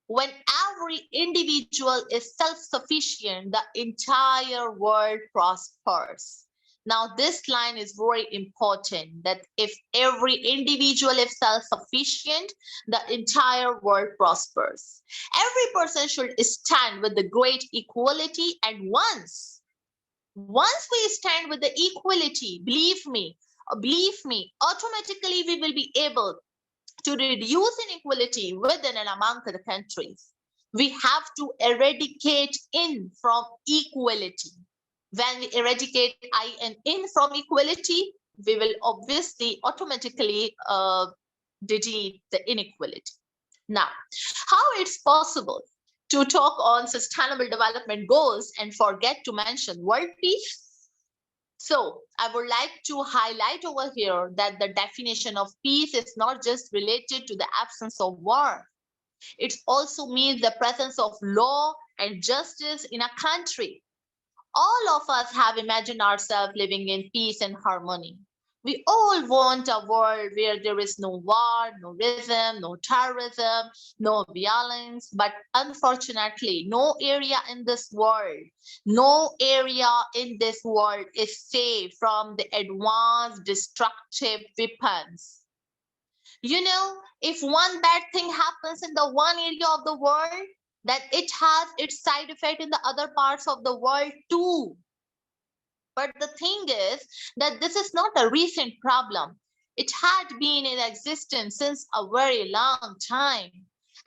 When every individual is self-sufficient, the entire world prospers. Now, this line is very important, that if every individual is self-sufficient, the entire world prospers. Every person should stand with the great equality, and once we stand with the equality, believe me, automatically we will be able to reduce inequality within and among the countries. We have to eradicate in from equality. When we eradicate I and in from equality, we will obviously automatically delete the inequality. Now, how it's possible to talk on sustainable development goals and forget to mention world peace? So I would like to highlight over here that the definition of peace is not just related to the absence of war. It also means the presence of law and justice in a country. All of us have imagined ourselves living in peace and harmony. We all want a world where there is no war, no racism, no terrorism, no violence. But unfortunately, no area in this world, is safe from the advanced destructive weapons. You know, if one bad thing happens in the one area of the world, that it has its side effect in the other parts of the world too. But the thing is that this is not a recent problem. It had been in existence since a very long time.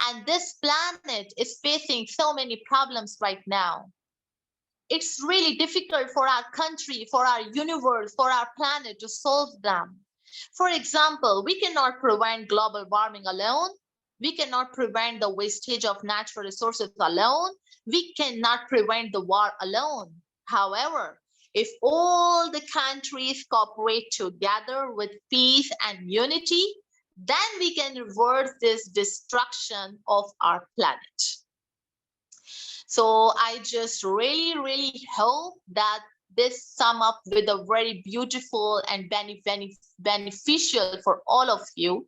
And this planet is facing so many problems right now. It's really difficult for our country, for our universe, for our planet to solve them. For example, we cannot prevent global warming alone. We cannot prevent the wastage of natural resources alone. We cannot prevent the war alone. However, if all the countries cooperate together with peace and unity, then we can reverse this destruction of our planet. So I just really hope that this sum up with a very beautiful and beneficial for all of you.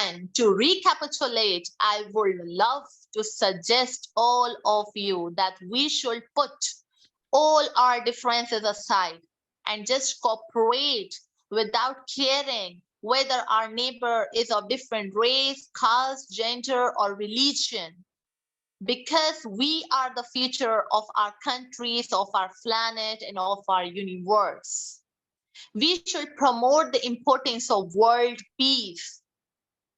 And to recapitulate, I would love to suggest all of you that we should put all our differences aside and just cooperate without caring whether our neighbor is of different race, caste, gender, or religion. Because we are the future of our countries, of our planet, and of our universe. We should promote the importance of world peace.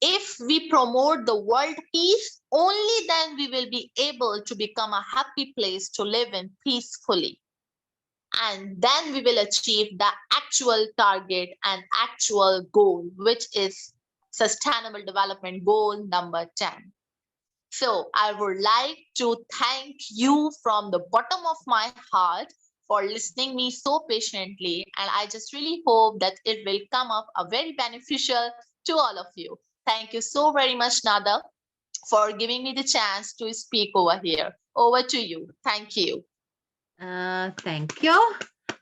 If we promote the world peace, only then we will be able to become a happy place to live in peacefully. And then we will achieve the actual target and actual goal, which is Sustainable Development Goal number 10. So I would like to thank you from the bottom of my heart for listening me so patiently. And I just really hope that it will come up a very beneficial to all of you. Thank you so very much, Nada, for giving me the chance to speak over here. Over to you. Thank you. Thank you.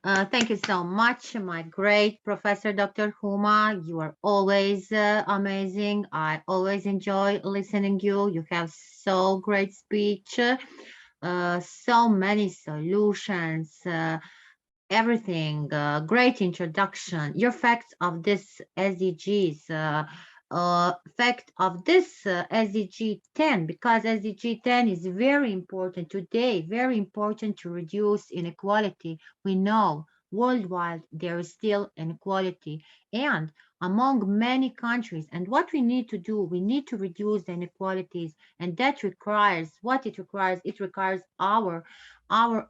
Thank you so much, my great Professor Dr. Huma. You are always amazing. I always enjoy listening you. You have so great speech, so many solutions, everything. Great introduction. Your facts of this SDGs. Fact of this SDG 10, because SDG 10 is very important today, very important to reduce inequality. We know worldwide there is still inequality and among many countries. And what we need to do, we need to reduce the inequalities, and that requires what it requires. It requires our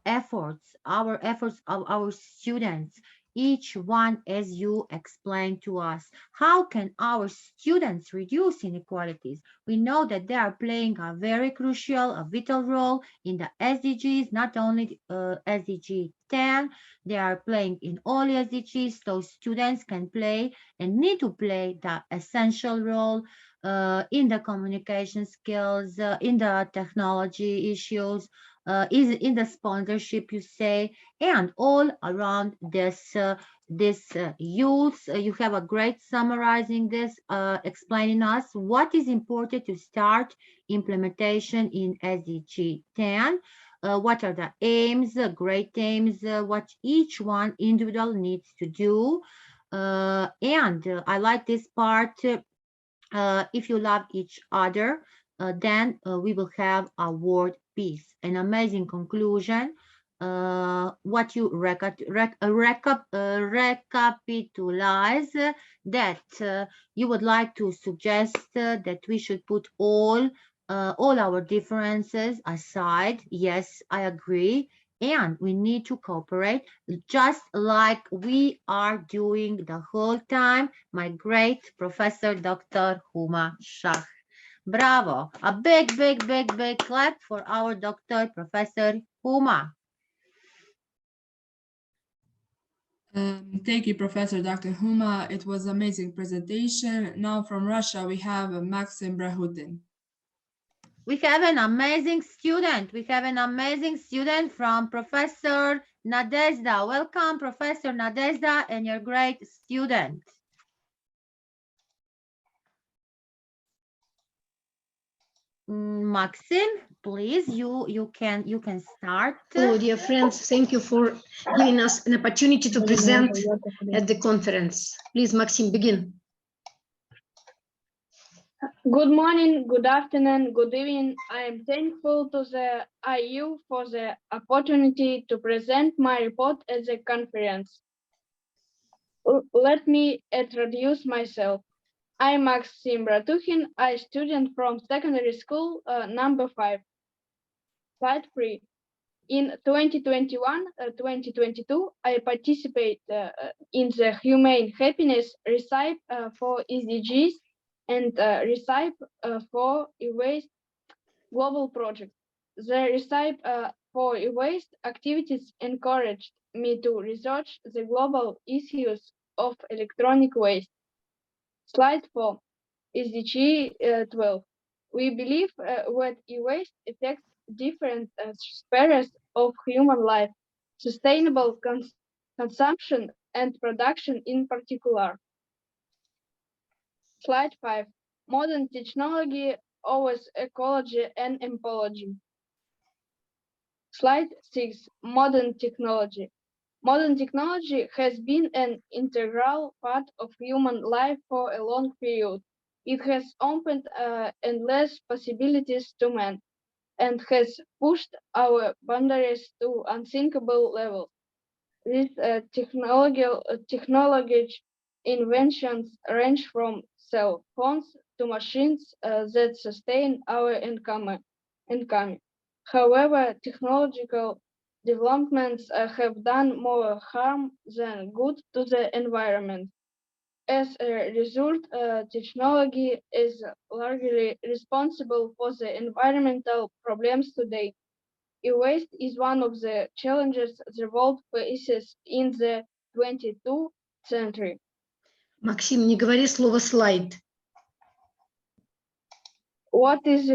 efforts of our students, each one as you explained to us. How can our students reduce inequalities? We know that they are playing a very crucial, a vital role in the SDGs, not only SDG 10, they are playing in all SDGs, so students can play and need to play the essential role in the communication skills, in the technology issues, is in the sponsorship, you say, and all around this youth. You have a great summarizing this, explaining us what is important to start implementation in SDG 10. What are the aims, great aims, what each one individual needs to do. And I like this part. If you love each other, then we will have a world peace. An amazing conclusion. What you recapitalize that you would like to suggest that we should put all our differences aside. Yes, I agree. And we need to cooperate just like we are doing the whole time, my great Professor Dr. Huma Shah. Bravo. A big, big, big, big clap for our Dr. Professor Huma. Thank you, Professor Dr. Huma. It was an amazing presentation. Now from Russia, we have Maxim Brahutin. We have an amazing student. We have an amazing student from Professor Nadezhda. Welcome, Professor Nadezhda, and your great student. Maxim, please, you can start. Hello, dear friends. Thank you for giving us an opportunity to present at the conference. Please, Maxim, begin. Good morning, good afternoon, good evening. I am thankful to the IU for the opportunity to present my report at the conference. Let me introduce myself. I'm Maxim Bratuhin, a student from secondary school number 5. Slide 3. In 2021-2022, I participate in the Humane Happiness Recipe for SDGs and Recipe for E-Waste Global Project. The Recipe for E-Waste activities encouraged me to research the global issues of electronic waste. Slide 4, SDG 12. We believe that e-waste affects different spheres of human life, sustainable consumption and production in particular. Slide 5. Modern technology always ecology and ecology. Slide 6. Modern technology. Modern technology has been an integral part of human life for a long period. It has opened endless possibilities to man and has pushed our boundaries to unthinkable levels. These technology inventions range from cell phones to machines that sustain our income. However, technological developments have done more harm than good to the environment. As a result, technology is largely responsible for the environmental problems today. E-waste is one of the challenges the world faces in the 22nd century. Максим, не говори слово слайд. What is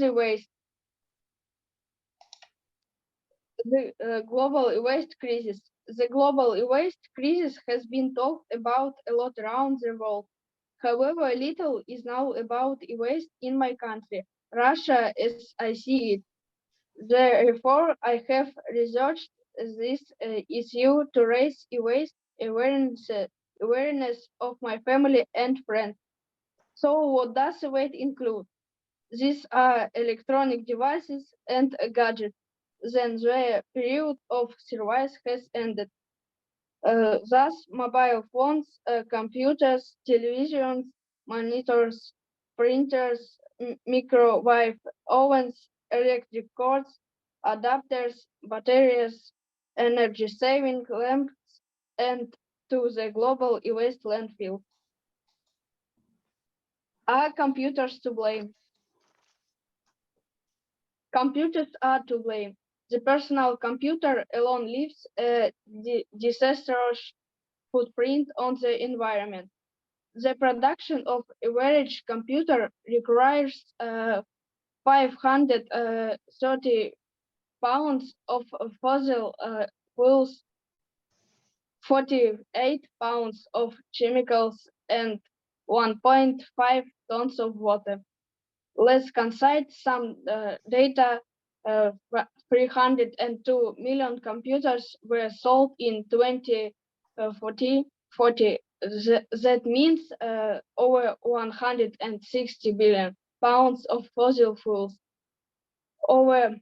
e-waste? The global waste crisis, the global e-waste crisis has been talked about a lot around the world. However, little is now about e-waste in my country, Russia, as I see it. Therefore, I have researched this issue to raise e-waste awareness of my family and friends. So, what does e-waste include? These are electronic devices and gadgets. Then their period of service has ended. Thus, mobile phones, computers, televisions, monitors, printers, microwave ovens, electric cords, adapters, batteries, energy-saving lamps, and to the global e-waste landfill. Are computers to blame? Computers are to blame. The personal computer alone leaves a disastrous footprint on the environment. The production of average computer requires 530 pounds of fossil fuels, 48 pounds of chemicals, and 1.5 tons of water. Let's consider some data. 302 million computers were sold in 2040. That means over 160 billion pounds of fossil fuels, over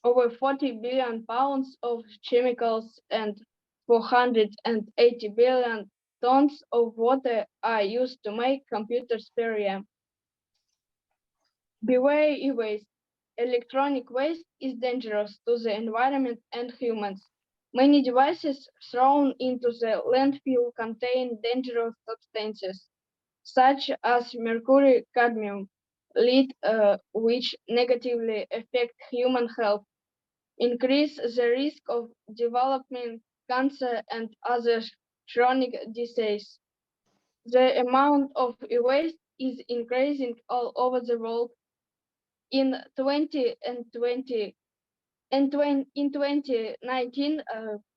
40 billion pounds of chemicals, and 480 billion tons of water are used to make computers per year. Beware e-waste. Electronic waste is dangerous to the environment and humans. Many devices thrown into the landfill contain dangerous substances, such as mercury, cadmium, lead, which negatively affect human health, increase the risk of developing cancer and other chronic diseases. The amount of e-waste is increasing all over the world. In 2019,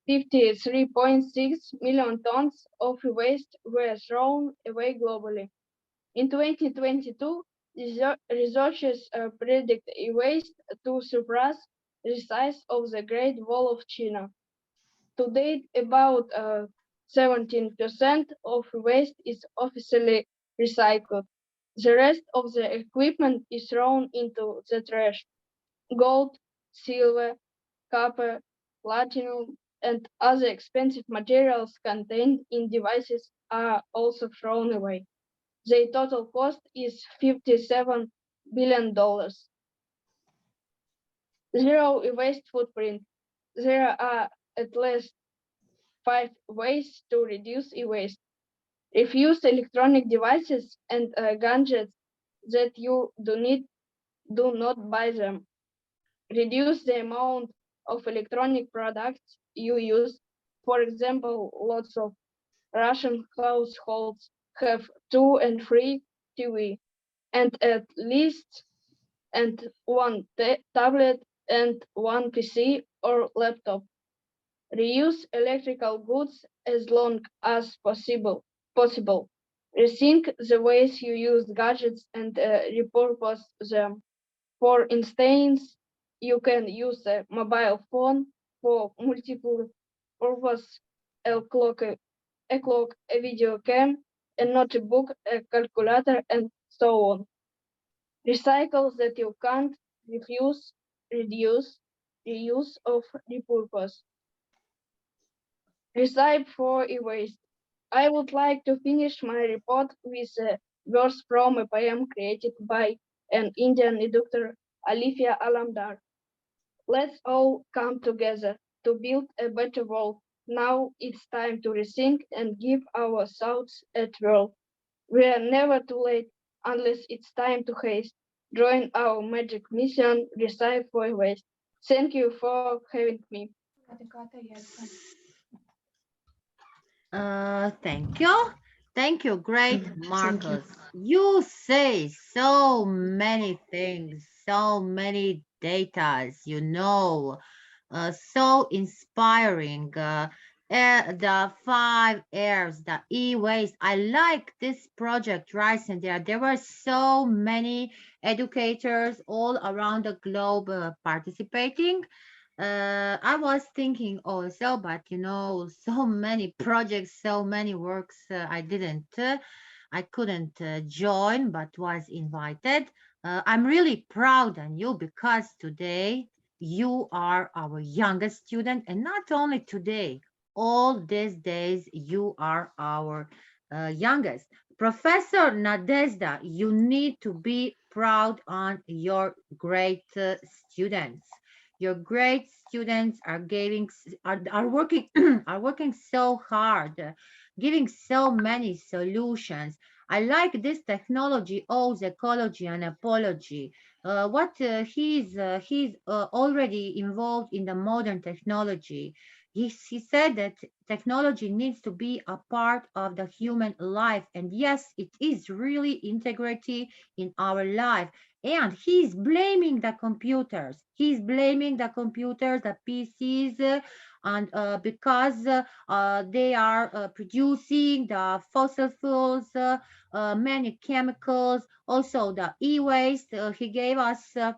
53.6 million tons of waste were thrown away globally. In 2022, researchers predict waste to surpass the size of the Great Wall of China. To date, about 17% of waste is officially recycled. The rest of the equipment is thrown into the trash. Gold, silver, copper, platinum, and other expensive materials contained in devices are also thrown away. Their total cost is $57 billion. Zero waste footprint. There are at least 5 ways to reduce e-waste. Refuse electronic devices and gadgets that you do not buy them. Reduce the amount of electronic products you use. For example, lots of Russian households have 2 and 3 TV and at least one tablet and one PC or laptop. Reuse electrical goods as long as possible. Rethink the ways you use gadgets and repurpose them. For instance, you can use a mobile phone for multiple purposes, a clock, a video cam, a notebook, a calculator, and so on. Recycle that you can't refuse, reduce, reuse of repurpose. Recipe for e-waste. I would like to finish my report with a verse from a poem created by an Indian educator, Alifia Alamdar. Let's all come together to build a better world. Now it's time to rethink and give our thoughts a twirl. We are never too late unless it's time to haste. Join our magic mission, Recycle for Waste. Thank you for having me. Thank you. Thank you, great Thank you. Marcus. You say so many things, so many datas, so inspiring. The 5 R's, the e-waste. I like this project, right? And there were so many educators all around the globe participating. I was thinking also, but so many projects, so many works I couldn't join, but was invited. I'm really proud on you because today you are our youngest student, and not only today, all these days you are our youngest. Professor Nadezhda, you need to be proud on your great students. Your great students are working are working so hard, giving so many solutions. I like this technology, owes ecology and apology. What he's already involved in the modern technology. He said that technology needs to be a part of the human life, and yes, it is really integrity in our life. And he's blaming the computers. He's blaming the computers, the PCs, and because they are producing the fossil fuels, many chemicals, also the e-waste. He gave us the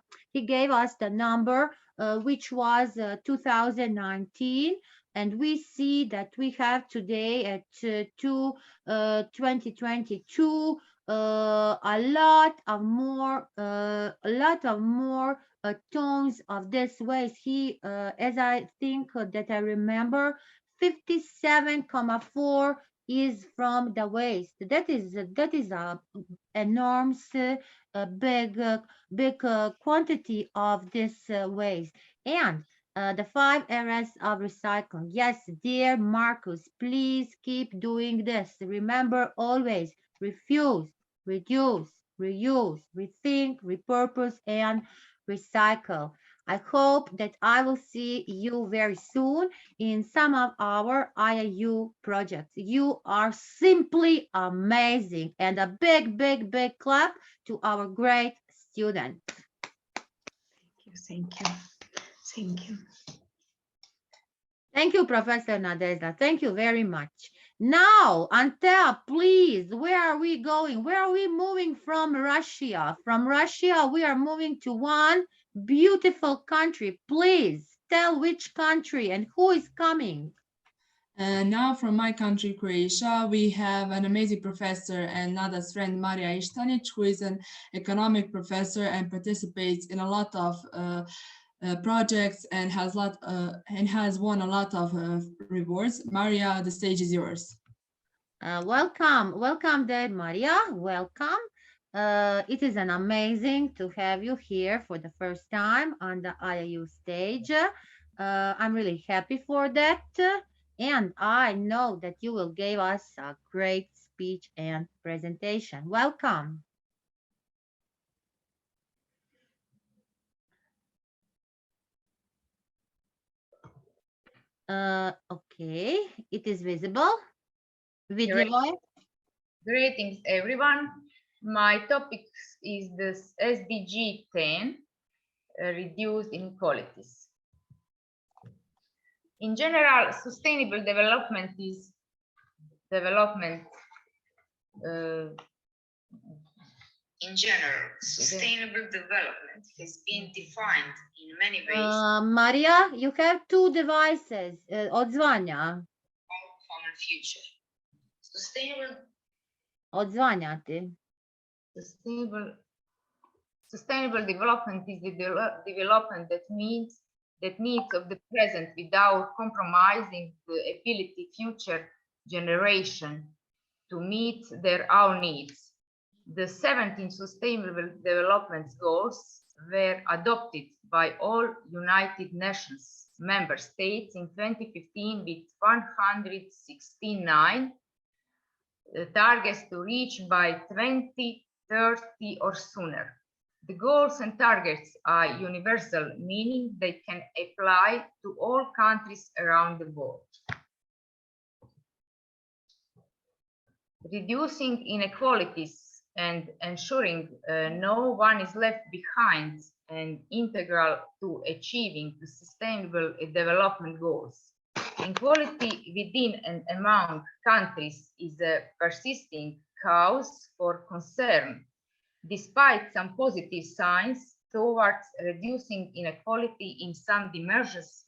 number, which was 2019. And we see that we have today at 2022 a lot of more tons of this waste. As I think that I remember, 57.4 is from the waste. That is a enormous, big quantity of this waste. And the 5 areas of recycling. Yes, dear Marcus, please keep doing this. Remember always refuse, reduce, reuse, rethink, repurpose, and recycle. I hope that I will see you very soon in some of our IIU projects. You are simply amazing, and a big, big, big clap to our great students. Thank you. Thank you. Thank you, Professor Nadezhda. Thank you very much. Now, Antea, please, where are we going? Where are we moving from Russia? From Russia, we are moving to one beautiful country. Please tell which country and who is coming. Now from my country, Croatia, we have an amazing professor and Nada's friend, Maria Ištanić, who is an economic professor and participates in a lot of projects and has won a lot of rewards. Maria, the stage is yours. Welcome there, Maria. Welcome. It is an amazing to have you here for the first time on the IIU stage. I'm really happy for that. And I know that you will give us a great speech and presentation. Welcome. Okay, it is visible. Vidljivo. Greetings, everyone. My topic is the SDG 10, reduce inequalities. In general, sustainable development is development. In general, sustainable development has been defined in many ways. Maria, you have two devices. Odzvanja. Common future. Sustainable. Odzvanja ti. Sustainable development is the development that meets needs of the present without compromising the ability future generation to meet their own needs. The 17 Sustainable Development Goals were adopted by all United Nations member states in 2015 with 169 targets to reach by 2030 or sooner. The goals and targets are universal, meaning they can apply to all countries around the world. Reducing inequalities and ensuring no one is left behind and integral to achieving the sustainable development goals. Inequality within and among countries is a persisting cause for concern. Despite some positive signs towards reducing inequality in some dimensions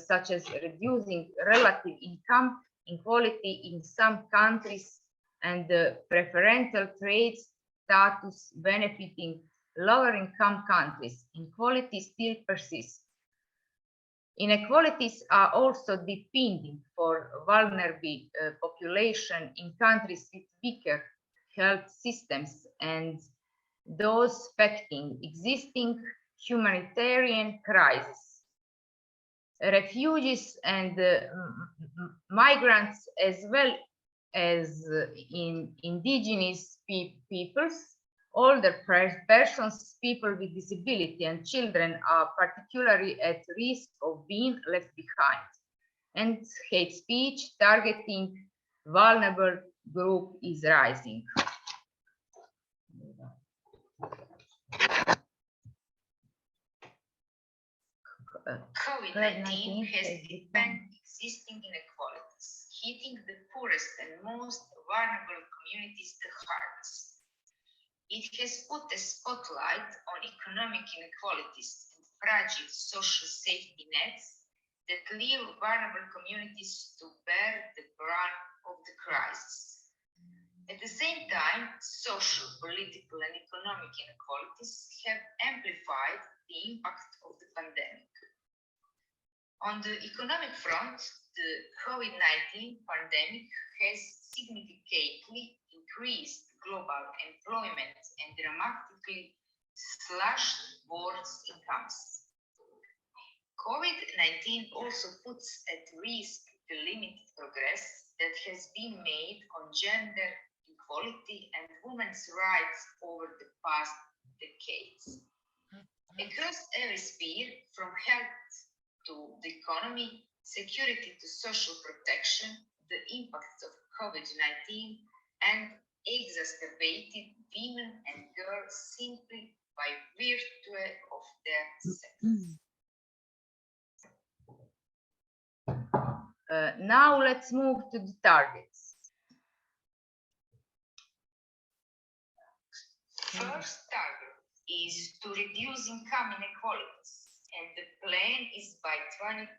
such as reducing relative income inequality in some countries and preferential trade status benefiting lower income countries, inequality still persists. Inequalities are also deepening for vulnerable population in countries with weaker health systems and those facing existing humanitarian crises. Refugees and migrants, as well as in indigenous peoples, older persons, people with disability, and children are particularly at risk of being left behind. And hate speech targeting vulnerable group is rising. COVID-19 has deepened existing inequalities, hitting the poorest and most vulnerable communities the hardest. It has put a spotlight on economic inequalities and fragile social safety nets that leave vulnerable communities to bear the brunt of the crisis. At the same time, social, political, and economic inequalities have amplified the impact of the pandemic. On the economic front, the COVID-19 pandemic has significantly increased global employment and dramatically slashed world incomes. COVID-19 also puts at risk the limited progress that has been made on gender equality and women's rights over the past decades. Across every sphere, from health to the economy, security to social protection, the impacts of COVID-19 and exacerbated women and girls simply by virtue of their sex. Now let's move to the targets. First target is to reduce income inequalities, and the plan is by 2030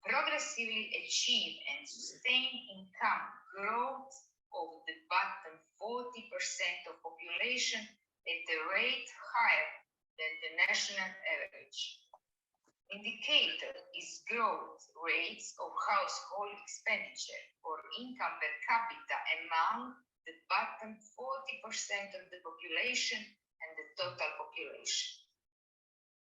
progressively achieve and sustain income growth of the bottom 40% of population at a rate higher than the national average. Indicator is growth rates of household expenditure or income per capita among the bottom 40% of the population and the total population.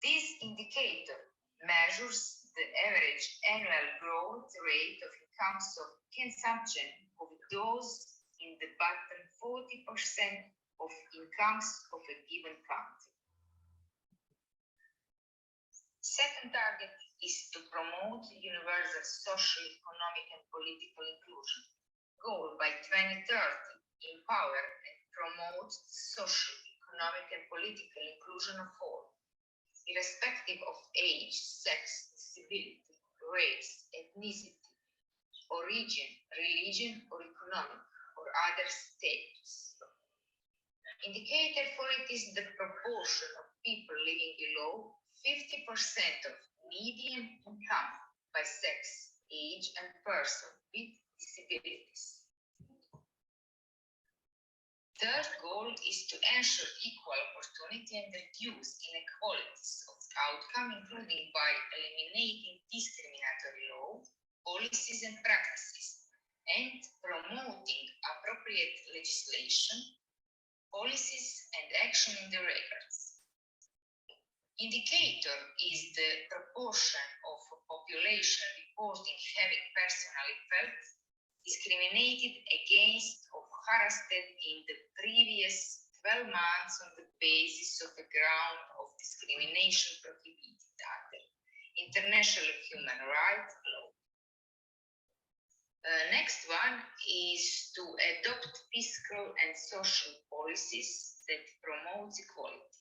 This indicator measures the average annual growth rate of incomes of consumption of those in the bottom 40% of incomes of a given country. Second target is to promote universal social, economic, and political inclusion. Goal by 2030, empower and promote the social, economic, and political inclusion of all, irrespective of age, sex, disability, race, ethnicity, origin, religion, or economic, or other status. Indicator for it is the proportion of people living below 50% of median income by sex, age, and person with disabilities. Third goal is to ensure equal opportunity and reduce inequalities of outcome, including by eliminating discriminatory law, policies, and practices, and promoting appropriate legislation, policies, and action in the records. Indicator is the proportion of population reporting having personally felt discriminated against or harassed in the previous 12 months on the basis of the ground of discrimination prohibited under international human rights law. Next one is to adopt fiscal and social policies that promote equality.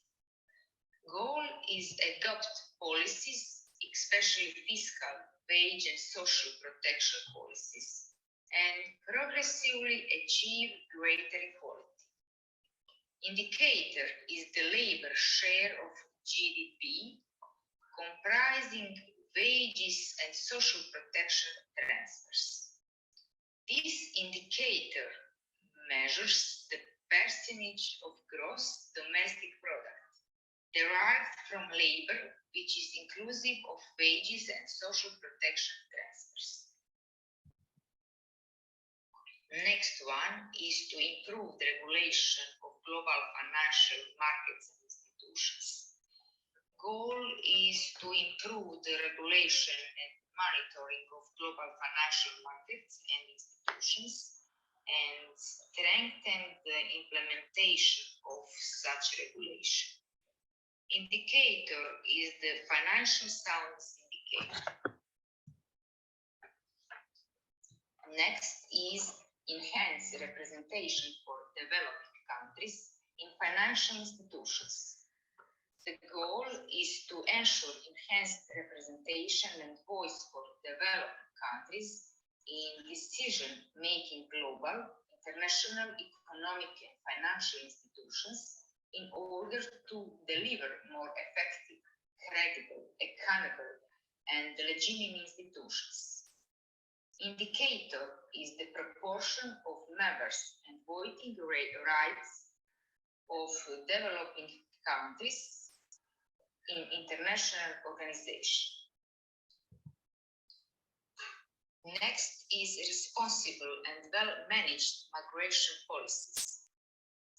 Goal is adopt policies, especially fiscal, wage and social protection policies, and progressively achieve greater equality. Indicator is the labor share of GDP, comprising wages and social protection transfers. This indicator measures the percentage of gross domestic product derived from labor, which is inclusive of wages and social protection transfers. Next one is to improve the regulation of global financial markets and institutions. Goal is to improve the regulation and monitoring of global financial markets and institutions and strengthen the implementation of such regulation. Indicator is the financial soundness indicator. Next is enhanced representation for developing countries in financial institutions. The goal is to ensure enhanced representation and voice for developing countries in decision-making global, international, economic and financial institutions in order to deliver more effective, credible, accountable, and legitimate institutions. Indicator is the proportion of members and voting rights of developing countries in international organizations. Next is responsible and well-managed migration policies.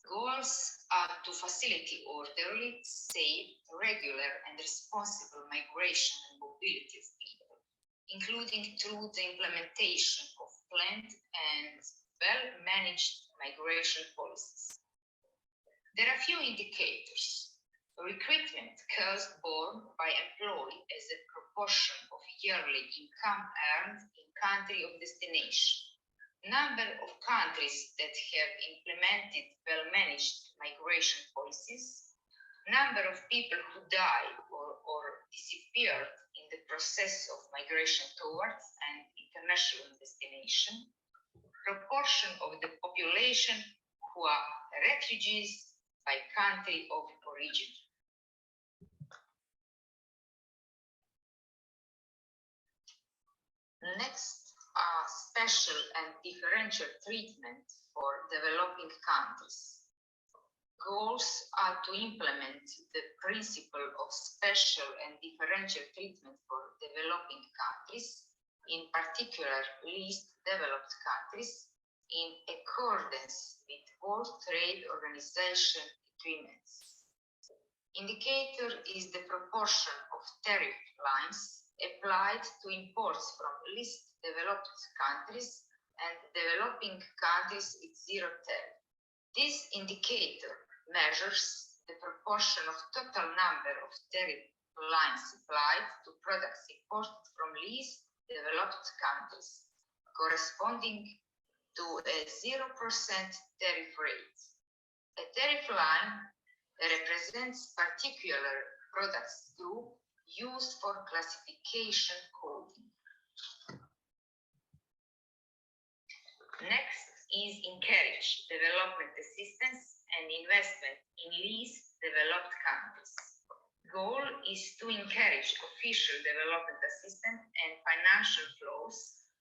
Goals are to facilitate orderly, safe, regular, and responsible migration and mobility of people, including through the implementation of planned and well-managed migration policies. There are few indicators. Recruitment cost borne by employee as a proportion of yearly income earned in country of destination. Number of countries that have implemented well-managed migration policies. Number of people who died or disappeared in the process of migration towards an international destination. Proportion of the population who are refugees by country of origin. Next are special and differential treatment for developing countries. Goals are to implement the principle of special and differential treatment for developing countries, in particular least developed countries, in accordance with World Trade Organization agreements. Indicator is the proportion of tariff lines applied to imports from least developed countries and developing countries with zero tariff. This indicator measures the proportion of total number of tariff lines applied to products imported from least developed countries, corresponding to a 0% tariff rate. A tariff line represents particular products group used for classification coding. Next is encourage development assistance and investment in least developed countries. Goal is to encourage official development assistance and financial flows,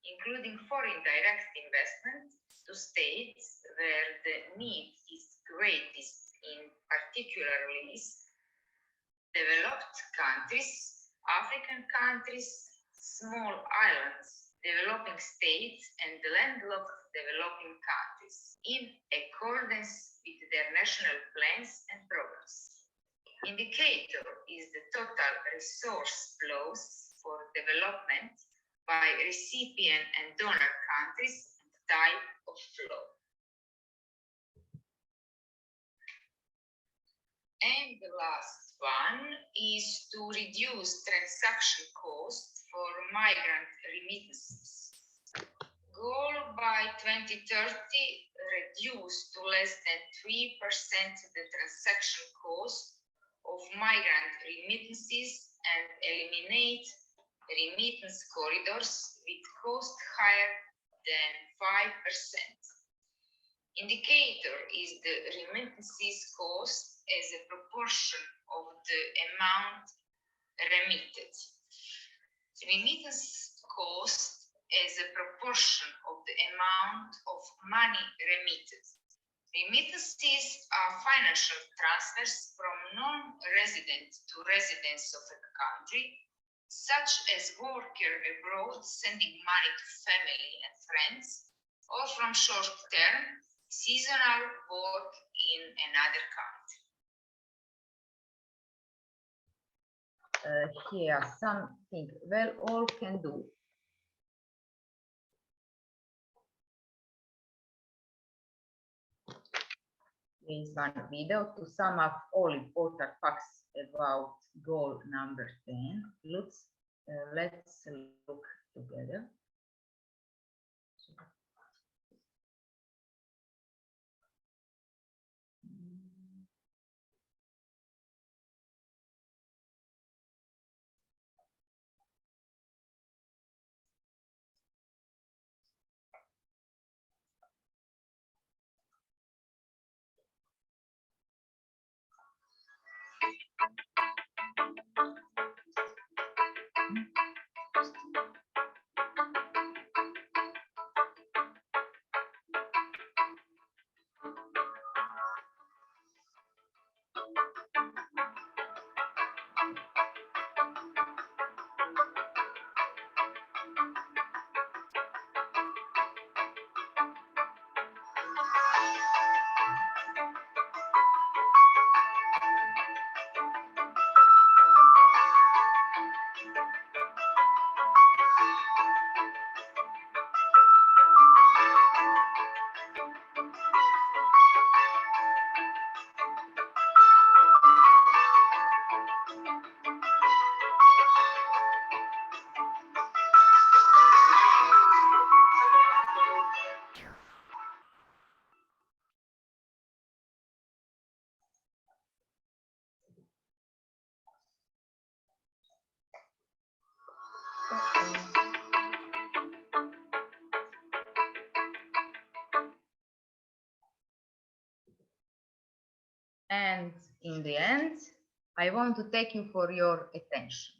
including foreign direct investment to states where the need is greatest, in particular least developed countries, African countries, small islands, developing states, and landlocked developing countries, in accordance with their national plans and programs. Indicator is the total resource flows for development by recipient and donor countries and type of flow. And the last one is to reduce transaction costs for migrant remittances. Goal by 2030, reduce to less than 3% the transaction cost of migrant remittances and eliminate remittance corridors with cost higher than 5%. Indicator is the remittances cost as a proportion of the amount remitted. Remittance cost as a proportion of the amount of money remitted. Remittances are financial transfers from non-resident to residents of a country, such as worker abroad sending money to family and friends, or from short-term, seasonal work in another country. Here are something well all can do. There is one video to sum up all important facts about goal number 10. Let's look together. And in the end, I want to thank you for your attention.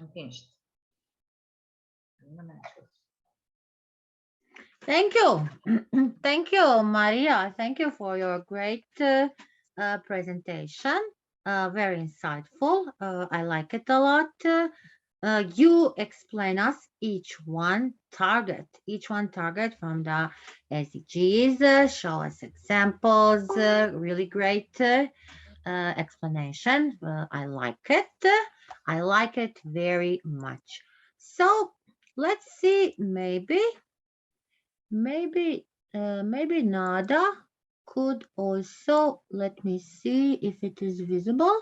I'm finished. Thank you. Thank you, Maria. Thank you for your great presentation. Very insightful. I like it a lot. You explain us each one target from the SDGs, show us examples, really great explanation. I like it very much. So let's see, maybe Nada could also, let me see if it is visible.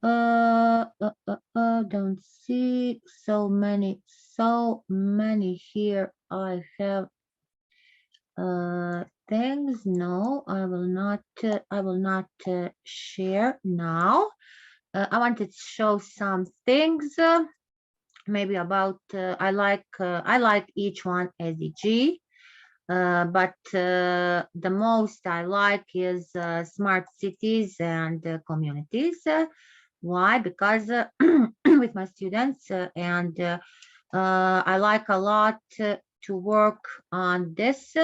Don't see so many here. I have things. No, I will not share now. I wanted to show some things maybe about I like each one SDG. But the most I like is smart cities and communities. Why? Because with my students and I like a lot to work on this.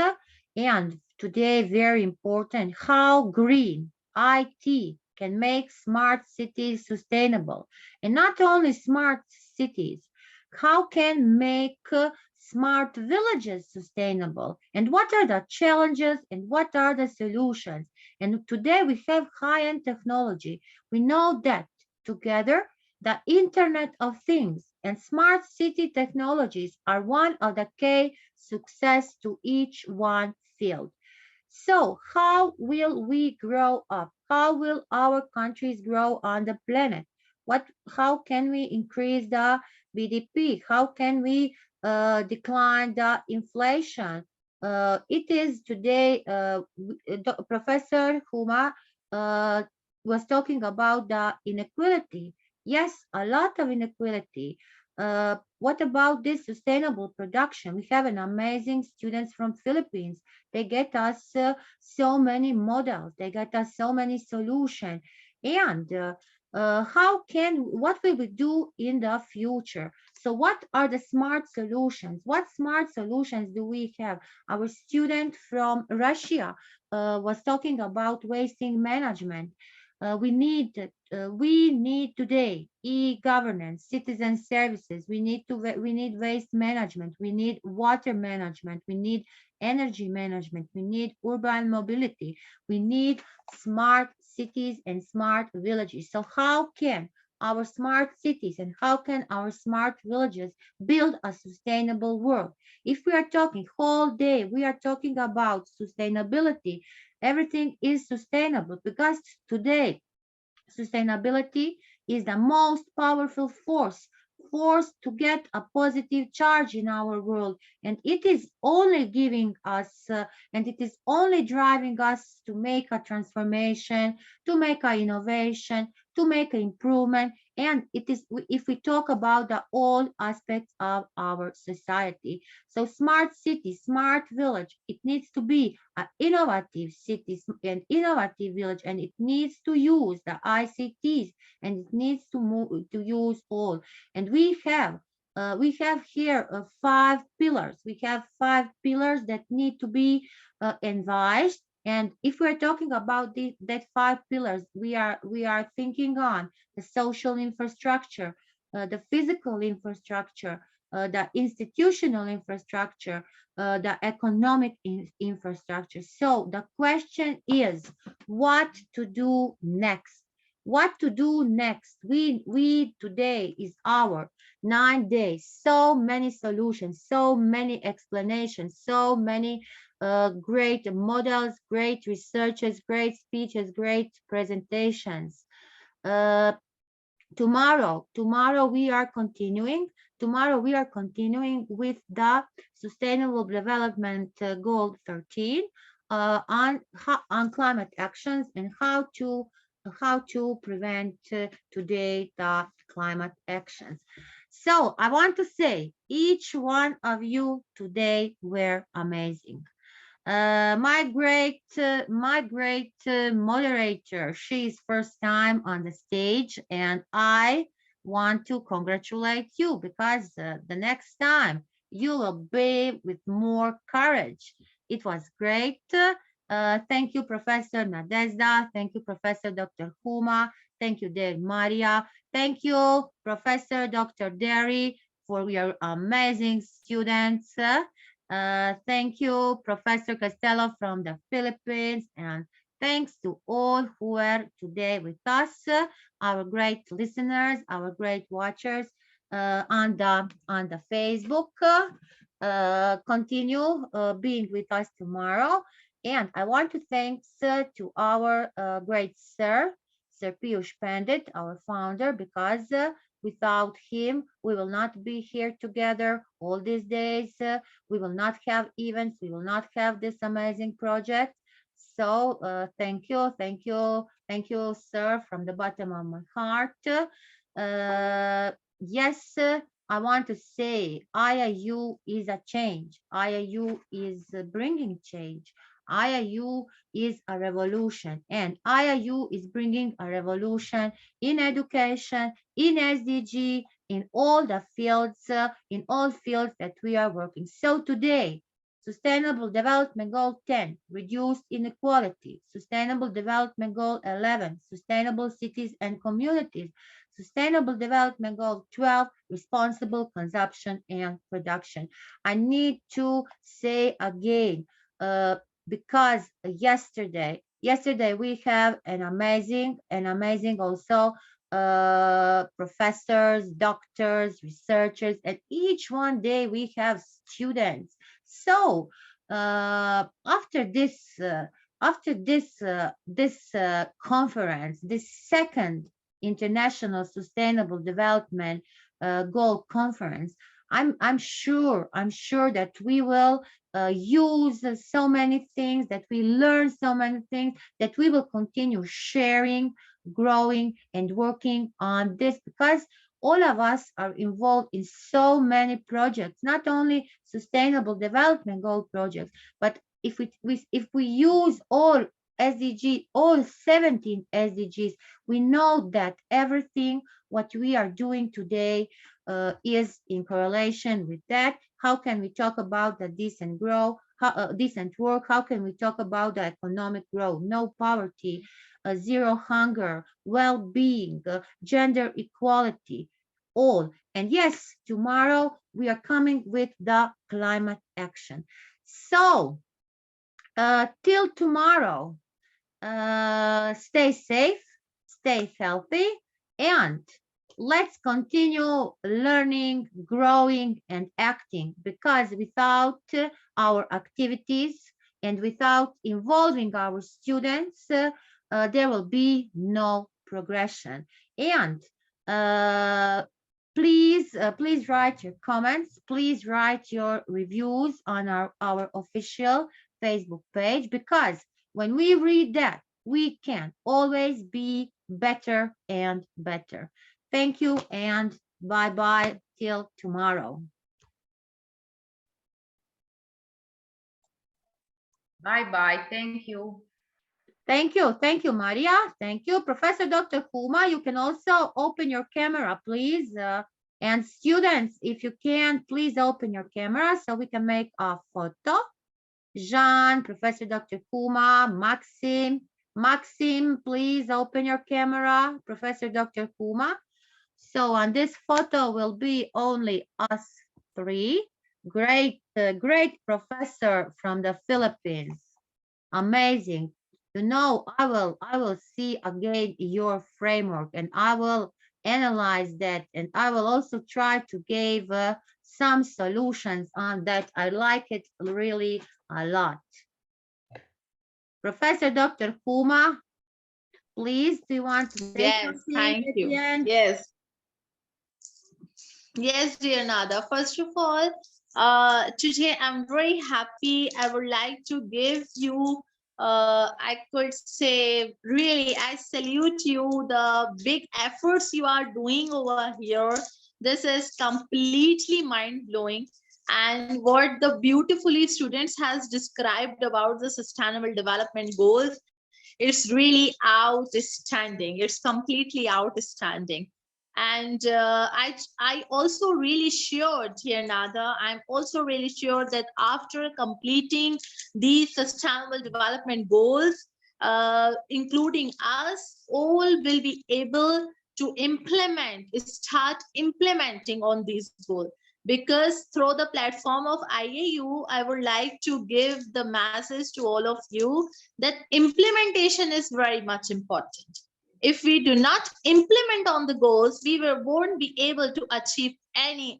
And today, very important, how green IT can make smart cities sustainable. And not only smart cities, how can make smart villages sustainable, and what are the challenges and what are the solutions. And today we have high-end technology. We know that together the Internet of Things and smart city technologies are one of the key success to each one field. So how will we grow up? How will our countries grow on the planet? how can we increase the BDP? How can we decline the inflation? It is today, Professor Huma was talking about the inequality. Yes, a lot of inequality. What about this sustainable production? We have an amazing students from Philippines. They get us so many models. They get us so many solutions. And what will we do in the future? So what are the smart solutions? What smart solutions do we have? Our student from Russia was talking about wasting management. We need today e-governance, citizen services. We need waste management. We need water management. We need energy management. We need urban mobility. We need smart cities and smart villages. So how can our smart cities and how can our smart villages build a sustainable world? If we are talking whole day, we are talking about sustainability. Everything is sustainable because today sustainability is the most powerful force to get a positive charge in our world, and it is only giving us and it is only driving us to make a transformation, to make an innovation, to make an improvement. And it is, if we talk about the all aspects of our society, so smart city, smart village, it needs to be an innovative city and innovative village, and it needs to use the ICTs, and it needs to move to use all. And we have here 5 pillars. We have 5 pillars that need to be advised. And if we're talking about that 5 pillars, we are thinking on the social infrastructure, the physical infrastructure, the institutional infrastructure, the economic infrastructure. So the question is, what to do next? What to do next? We today is our 9 days. So many solutions, so many explanations, so many great models, great researches, great speeches, great presentations. Tomorrow we are continuing. Tomorrow we are continuing with the Sustainable Development Goal 13 on climate actions and how to prevent today the climate actions. So I want to say each one of you today were amazing. My great moderator, she's first time on the stage, and I want to congratulate you because the next time you will be with more courage. It was great. Thank you, Professor Nadezhda. Thank you, Professor Dr. Huma. Thank you, dear Maria. Thank you, Professor Dr. Derry, for your amazing students. Thank you, Professor Costello from the Philippines, and thanks to all who were today with us, our great listeners, our great watchers on the Facebook. Continue being with us tomorrow. And I want to thank to our great Sir Piyush Pandit, our founder, because without him, we will not be here together all these days. We will not have events. We will not have this amazing project. So thank you, sir, from the bottom of my heart. Yes, I want to say IIU is a change. IIU is bringing change. IIU is a revolution, and IIU is bringing a revolution in education, in SDG, in all the fields, in all fields that we are working. So today, Sustainable Development Goal 10, reduced inequality. Sustainable Development Goal 11, sustainable cities and communities. Sustainable Development Goal 12, responsible consumption and production. I need to say again, because yesterday we have an amazing also professors, doctors, researchers, and each one day we have students. So after this conference, this second International Sustainable Development Goal Conference, I'm sure that we will use so many things, that we learn so many things, that we will continue sharing, growing, and working on this, because all of us are involved in so many projects, not only sustainable development goal projects, but if we use all SDG, all 17 SDGs, we know that everything what we are doing today is in correlation with that. How can we talk about the decent growth, decent work? How can we talk about the economic growth, no poverty, zero hunger, well-being, gender equality, all? And yes, tomorrow we are coming with the climate action. So till tomorrow, stay safe, stay healthy, and let's continue learning, growing, and acting, because without our activities and without involving our students, there will be no progression. And please write your comments, please write your reviews on our official Facebook page, because when we read that, we can always be better and better. Thank you, and bye-bye till tomorrow. Bye-bye. Thank you. Thank you, Maria. Thank you. Professor Dr. Huma, you can also open your camera, please. And students, if you can, please open your camera so we can make a photo. Jean, Professor Dr. Huma, Maxim, please open your camera. Professor Dr. Huma. So on this photo will be only us three. Great professor from the Philippines. Amazing. You know, I will see again your framework, and I will analyze that, and I will also try to give some solutions on that. I like it really a lot. Professor Dr. Huma, please, do you want to say something Thank at you. the end? Yes, dear Nada. First of all, today I'm very happy. I would like to give you, I could say, really, I salute you, the big efforts you are doing over here. This is completely mind-blowing. And what the beautifully students has described about the sustainable development goals, it's really outstanding. It's completely outstanding. And I also really sure, dear Nada, I'm also really sure that after completing these sustainable development goals, including us, all will be able to start implementing on these goals. Because through the platform of IAU, I would like to give the message to all of you that implementation is very much important. If we do not implement on the goals, we won't be able to achieve any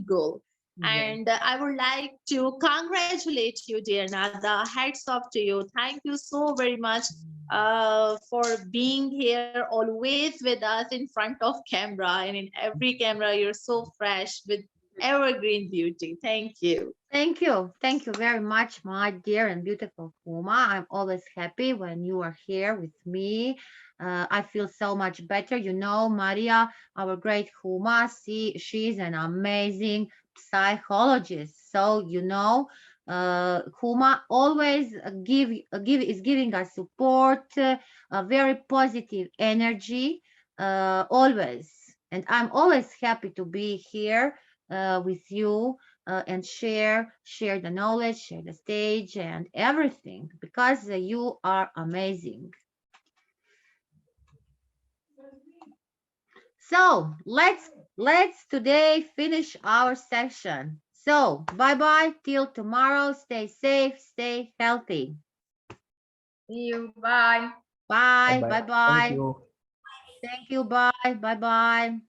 goal. And I would like to congratulate you, dear Nada. Hats off to you. Thank you so very much for being here always with us in front of camera, and in every camera you're so fresh with evergreen beauty. Thank you. Thank you very much, my dear and beautiful Huma. I'm always happy when you are here with me. I feel so much better. You know, Maria, our great Huma, she's an amazing psychologist. So, you know, Huma always is giving us support, a very positive energy, always. And I'm always happy to be here with you and share the knowledge, share the stage and everything, because you are amazing. So let's today finish our session. So bye-bye till tomorrow. Stay safe, stay healthy. See you. Bye. Bye. Bye-bye. Bye-bye. Thank you. Thank you. Bye. Bye-bye.